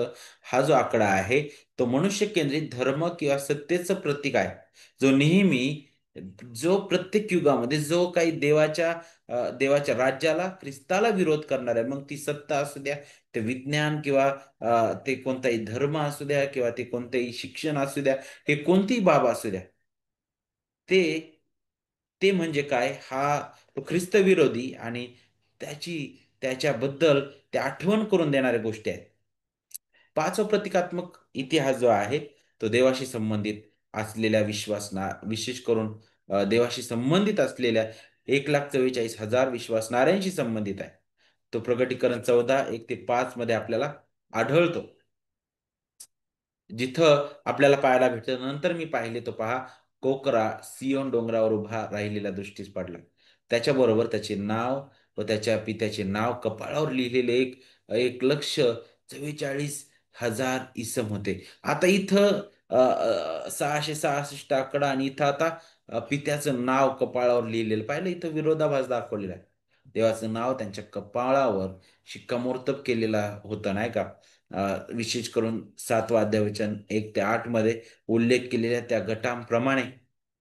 हा जो आकडा आहे तो मनुष्य केंद्रित धर्म किंवा सत्तेचं प्रतीक आहे. जो नेहमी जो प्रत्येक युगामध्ये जो काही देवाच्या राज्याला ख्रिस्ताला विरोध करणार आहे मग ती सत्ता असू द्या ते विज्ञान किंवा ते कोणताही धर्म असू द्या किंवा ते कोणतेही शिक्षण असू द्या हे कोणतीही बाब असू द्या ते ते म्हणजे काय हा तो ख्रिस्त विरोधी आणि त्याची त्याच्याबद्दल ते आठवण करून देणाऱ्या गोष्टी आहेत. पाचवा प्रतिकात्मक इतिहास जो आहे तो देवाशी संबंधित असलेल्या विशेष करून देवाशी संबंधित असलेल्या 1,44,000 विश्वासणाऱ्यांशी संबंधित आहे. तो प्रगटीकरण 14:1 ते 5 मध्ये आपल्याला आढळतो. जिथं आपल्याला पाहायला भेटतं नंतर मी पाहिले तो पहा कोकरा सियोन डोंगरावर उभा राहिलेला दृष्टीस पडला. त्याच्याबरोबर त्याचे नाव व त्याच्या पित्याचे नाव कपाळावर लिहिलेले एक 1,44,000 इसम होते. आता इथं 666 आकडा आणि इथं आता पित्याचं नाव कपाळावर लिहिलेलं पाहिलं इथं विरोधाभास दाखवलेला आहे. देवाचं नाव त्यांच्या कपाळावर शिक्कामोर्तब केलेला होता नाही का? विशेष करून 7वं अध्यायवचन 1 ते 8 मध्ये उल्लेख केलेल्या त्या गटांप्रमाणे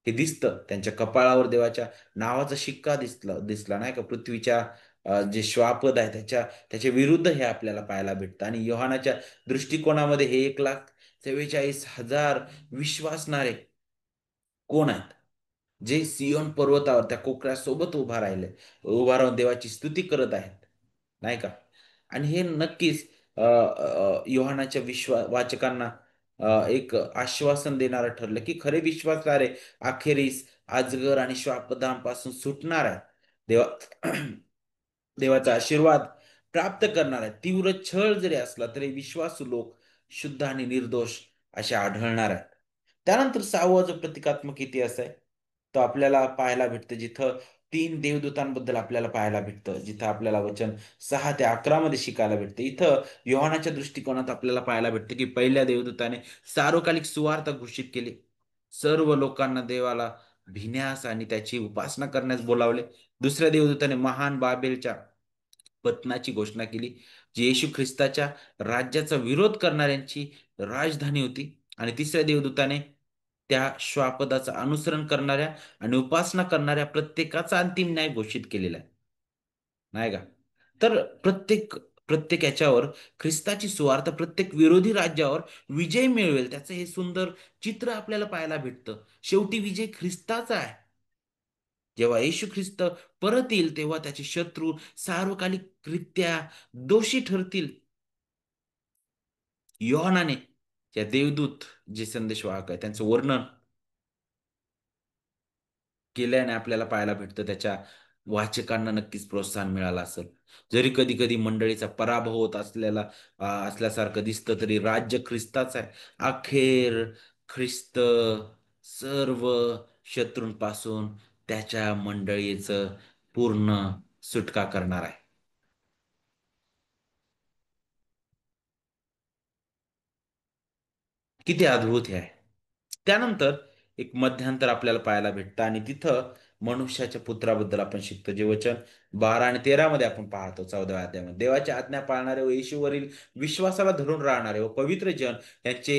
हे दिसतं. त्यांच्या कपाळावर देवाच्या नावाचा शिक्का दिसला नाही का? पृथ्वीच्या जे श्वापद आहे त्याच्या विरुद्ध हे आपल्याला पाहायला भेटतं आणि योहानाच्या दृष्टिकोनामध्ये हे 1,44,000 विश्वासणारे कोण आहेत? जे सियोन पर्वतावर त्या कोकरासोबत उभा राहून देवाची स्तुती करत आहेत. नाही का? आणि हे नक्कीच योहानाच्या वाचकांना एक आश्वासन देणारं ठरलं, की खरे विश्वासार्हे अखेरीस अजगर आणि श्वापदांपासून सुटणार आहेत. देवा देवाचा आशीर्वाद प्राप्त करणार आहेत. तीव्र छळ जरी असला तरी विश्वासू लोक शुद्ध आणि निर्दोष असे आढळणार आहेत. त्यानंतर 6वा जो प्रतिकात्मक इतिहास आहे, तो आपल्याला पाहायला भेटतं जिथं 3 देवदूतांबद्दल आपल्याला पाहायला भेटतं. जिथं आपल्याला वचन 6 ते 11 मध्ये शिकायला भेटतं. इथं योहानाच्या दृष्टिकोनात आपल्याला पाहायला भेटतं, की पहिल्या देवदूताने सार्वकालिक सुवार्ता घोषित केली. सर्व लोकांना देवाला भिण्यास आणि त्याची उपासना करण्यास बोलावले. दुसऱ्या देवदूताने महान बाबेलच्या पतनाची घोषणा केली, जी येशू ख्रिस्ताच्या राज्याचा विरोध करणाऱ्यांची राजधानी होती. आणि तिसऱ्या देवदूताने त्या श्वापदाचं अनुसरण करणाऱ्या आणि उपासना करणाऱ्या प्रत्येकाचा अंतिम न्याय घोषित केलेला आहे. नाही का? तर प्रत्येक याच्यावर ख्रिस्ताची सुवार्थ प्रत्येक विरोधी राज्यावर विजय मिळवेल त्याचं हे सुंदर चित्र आपल्याला पाहायला भेटतं. शेवटी विजय ख्रिस्ताचा आहे. जेव्हा येशू ख्रिस्त परत येईल तेव्हा त्याचे शत्रू सार्वकालिकरित्या दोषी ठरतील. योहानाने त्या देवदूत जे संदेशवाहक आहे त्यांचं वर्णन केल्याने आपल्याला पाहायला भेटतं त्याच्या वाचकांना नक्कीच प्रोत्साहन मिळालं असेल. जरी कधी-कधी मंडळीचा पराभव होत असल्यासारखं दिसतं तरी राज्य ख्रिस्ताचं आहे. अखेर ख्रिस्त सर्व शत्रूंपासून त्याच्या मंडळीचं पूर्ण सुटका करणार आहे. किती अद्भुत हे आहे. त्यानंतर एक मध्यांतर आपल्याला पाहायला भेटतं आणि तिथं मनुष्याच्या पुत्राबद्दल आपण शिकतो. जे वचन 12 आणि 13 मध्ये आपण पाहतो 14व्या अध्यायामध्ये. देवाच्या आज्ञा पाळणारे व येशूवरील विश्वासाला धरून राहणारे व पवित्र जन यांचे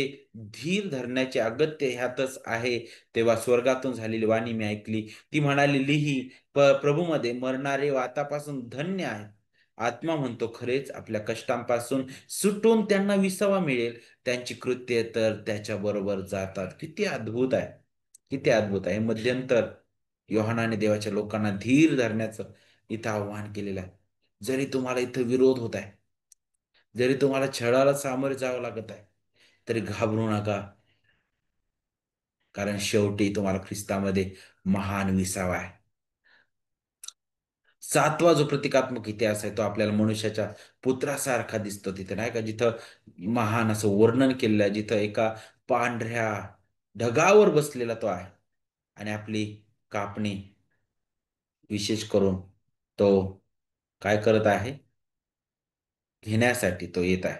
धीर धरण्याचे अगत्य ह्यातच आहे. तेव्हा स्वर्गातून झालेली वाणी मी ऐकली. ती म्हणाली, लिही, प्रभूमध्ये मरणारे व आतापासून धन्य आहेत. आत्मा म्हणतो, खरेच आपल्या कष्टांपासून सुटून त्यांना विसावा मिळेल. त्यांची कृत्ये तर त्याच्याबरोबर जातात. किती अद्भुत आहे. किती अद्भुत आहे. मध्यंतर योहानाने देवाच्या लोकांना धीर धरण्याचं इथं आव्हान केलेलं आहे. जरी तुम्हाला इथं विरोध होत आहे, जरी तुम्हाला छळाला सामोरे जावं लागत आहे, तरी घाबरू नका. कारण शेवटी तुम्हाला ख्रिस्तामध्ये महान विसावा आहे. सातवा जो प्रतिकात्मक इतिहास आहे तो आपल्याला मनुष्याच्या पुत्रासारखा दिसतो तिथे, नाही का? जिथं महान असं वर्णन केलेलं आहे, जिथं एका पांढऱ्या ढगावर बसलेला तो आहे आणि आपली कापणी विशेष करून तो काय करत आहे? घेण्यासाठी तो येत आहे.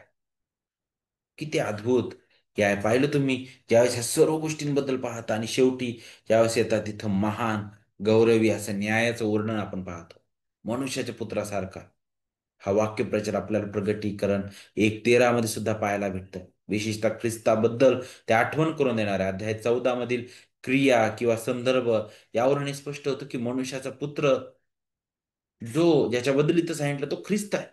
किती अद्भुत हे आहे. पाहिलं तुम्ही, ज्यावेळेस ह्या सर्व गोष्टींबद्दल पाहता आणि शेवटी ज्यावेळेस येतात तिथं महान गौरवी असं न्यायाचं वर्णन आपण पाहतो मनुष्याच्या पुत्रासारखा. हा वाक्यप्रचार आपल्याला प्रगटीकरण 1:13 मध्ये सुद्धा पाहायला भेटतं. विशेषतः ख्रिस्ताबद्दल ते आठवण करून देणारे अध्याय 14 मधील क्रिया किंवा संदर्भ यावरून हे स्पष्ट होतं की मनुष्याचा पुत्र जो ज्याच्याबद्दल इथं सांगितलं तो ख्रिस्त आहे.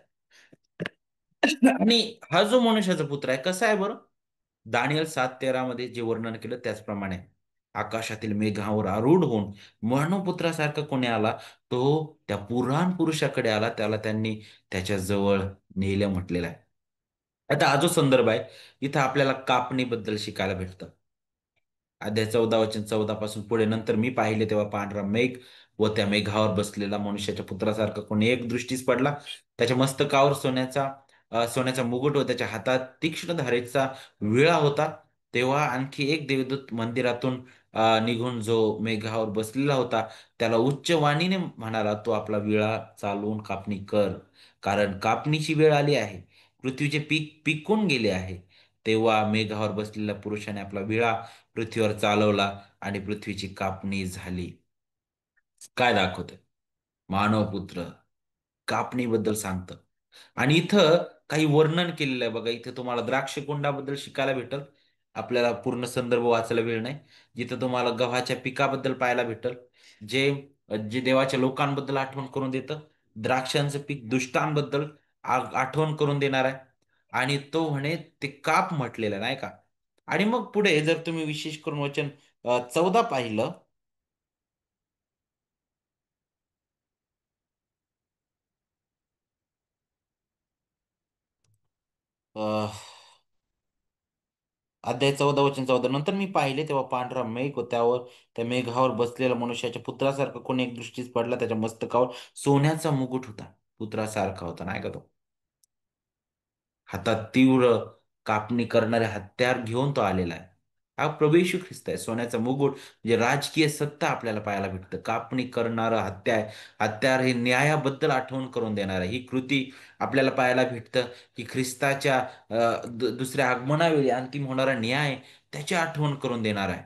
आणि हा जो मनुष्याचा पुत्र आहे कसा आहे बरं? दानियल 7:13 मध्ये जे वर्णन केलं त्याचप्रमाणे आकाशातील मेघावर आरूढ होऊन मानवपुत्रासारखा कोणी आला, तो त्या पुराण पुरुषाकडे आला, त्याला त्यांनी त्याच्या जवळ नेलं म्हटलेलं आहे. आता हा जो संदर्भ आहे, इथं आपल्याला कापणीबद्दल शिकायला भेटतं. अध्याय 14 वचन 14 पासून पुढे, नंतर मी पाहिले तेव्हा पांढरा मेघ व त्या मेघावर बसलेला मनुष्याच्या पुत्रासारखा कोणी एक दृष्टीस पडला. त्याच्या मस्तकावर सोन्याचा मुकुट व त्याच्या हातात तीक्ष्ण धारेचा विळा होता. तेव्हा आणखी एक देवदूत मंदिरातून निघून जो मेघावर बसलेला होता त्याला उच्च वाणीने म्हणाला, तो आपला विळा चालवून कापणी कर, कारण कापणीची वेळ आली आहे. पृथ्वीचे पीक पिकून गेले आहे. तेव्हा मेघावर बसलेल्या पुरुषाने आपला विळा पृथ्वीवर चालवला आणि पृथ्वीची कापणी झाली. काय दाखवतंय? मानवपुत्र कापणीबद्दल सांगतं. आणि इथं काही वर्णन केलेलं आहे बघा. इथं तुम्हाला द्राक्ष कुंडाबद्दल शिकायला भेटल. आपल्याला पूर्ण संदर्भ वाचायला वेळ नाही. जिथं तुम्हाला गव्हाच्या पिकाबद्दल पाहायला भेटल. जे जे देवाच्या लोकांबद्दल आठवण करून देतं. द्राक्षांचं पीक दुष्टांबद्दल आठवण करून देणार आहे. आणि तो म्हणे ते काप म्हटलेलं नाही का? आणि मग पुढे जर तुम्ही विशेष करून वचन 14 पाहिलं. अ, अध्याय 14 वचन 14, नंतर मी पाहिले तेव्हा पांढरा मेघ व त्यावर त्या मेघावर बसलेला मनुष्याच्या पुत्रासारखा कोणी एक दृष्टीस पडला. त्याच्या मस्तकावर सोन्याचा मुकुट होता. पुत्रासारखा होता नाही का तो? हातात तीव्र कापणी करणारे हत्यार घेऊन तो आलेला आहे. हा प्रभू येशू ख्रिस्त आहे. सोन्याचा मुकुट म्हणजे राजकीय सत्ता आपल्याला पाहायला भेटतं. कापणी करणारं हत्यार हे न्यायाबद्दल आठवण करून देणार आहे. ही कृती आपल्याला पाहायला भेटतं की ख्रिस्ताच्या दुसऱ्या आगमनावेळी अंतिम होणारा न्याय त्याची आठवण करून देणार आहे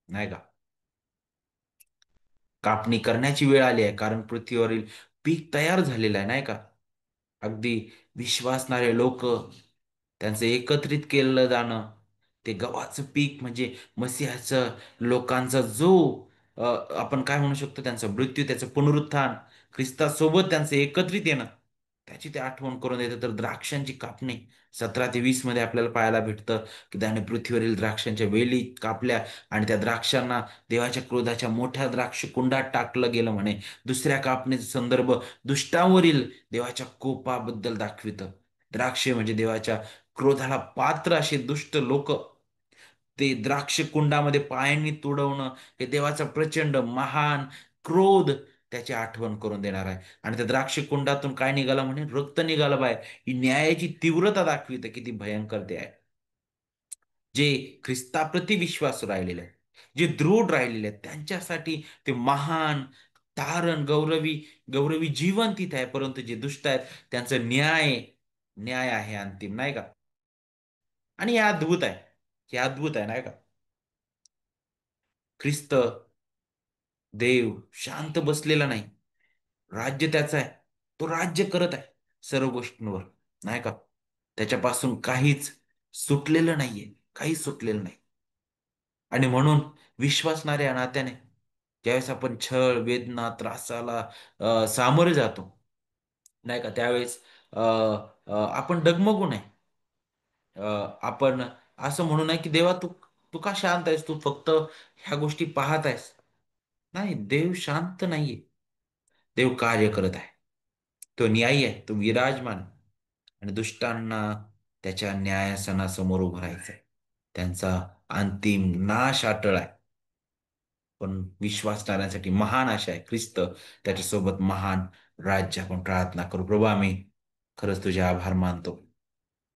नाही का? कापणी करण्याची वेळ आली आहे, कारण पृथ्वीवरील पीक तयार झालेलं आहे नाही का? अगदी विश्वासणारे लोक त्यांचं एकत्रित केलं जाणं, ते गव्हाचं पीक म्हणजे मसीहाचं लोकांचा जो अ, आपण काय म्हणू शकतो, त्यांचा मृत्यू, त्याचं पुनरुत्थान, ख्रिस्तासोबत त्यांचं एकत्रित येणं, त्याची ते आठवण करून देतं. तर द्राक्षांची कापणी 17 ते 20 मध्ये आपल्याला पाहायला भेटतं की त्याने पृथ्वीवरील द्राक्षांच्या वेली कापल्या आणि त्या द्राक्षांना देवाच्या क्रोधाच्या मोठ्या द्राक्ष कुंडात टाकलं गेलं म्हणे. दुसऱ्या कापणीचा संदर्भ दुष्टांवरील देवाच्या कोपाबद्दल दाखवितं. द्राक्षे म्हणजे देवाच्या क्रोधाला पात्र असे दुष्ट लोक, ते द्राक्ष कुंडामध्ये पायांनी तुडवणं हे देवाचा प्रचंड महान क्रोध त्याची आठवण करून देणार आहे. आणि त्या द्राक्ष कुंडातून काय निघालं म्हणे? रक्त निघालं बाय. ही न्यायाची तीव्रता दाखविते किती भयंकर ते आहे. जे ख्रिस्ताप्रती विश्वास राहिलेले आहेत, जे दृढ राहिलेले आहेत, त्यांच्यासाठी ते महान तारण गौरवी गौरवी जीवन तिथे आहे. परंतु जे दुष्ट आहेत त्यांचं न्याय न्याय आहे अंतिम नाही का? आणि हे अद्भुत आहे. हे अद्भुत आहे नाही का? ख्रिस्त देव शांत बसलेला नाही. राज्य त्याचं आहे. तो राज्य करत आहे सर्व गोष्टींवर, नाही का? त्याच्यापासून काहीच सुटलेलं नाहीये. काहीच सुटलेलं नाही. आणि म्हणून विश्वासणाऱ्या नात्याने ज्यावेळेस आपण छळ, वेदना, त्रासाला सामोरे जातो, नाही का, त्यावेळेस अ, आपण डगमगू नये. अ, आपण असं म्हणू नये की देवा तू का शांत आहेस? तू फक्त ह्या गोष्टी पाहत आहेस. नाही, देव शांत नाहीये. देव कार्य करत आहे. तो न्यायी आहे. तो विराजमान आहे. आणि दुष्टांना त्याच्या न्यायासनासमोर उभं राहायचंय. त्यांचा अंतिम नाश अटळ आहे. पण विश्वासणाऱ्यांसाठी महान आशा आहे. ख्रिस्त त्याच्यासोबत महान राज्य. आपण प्रार्थना करू. प्रभू, आम्ही खरंच तुझे आभार मानतो.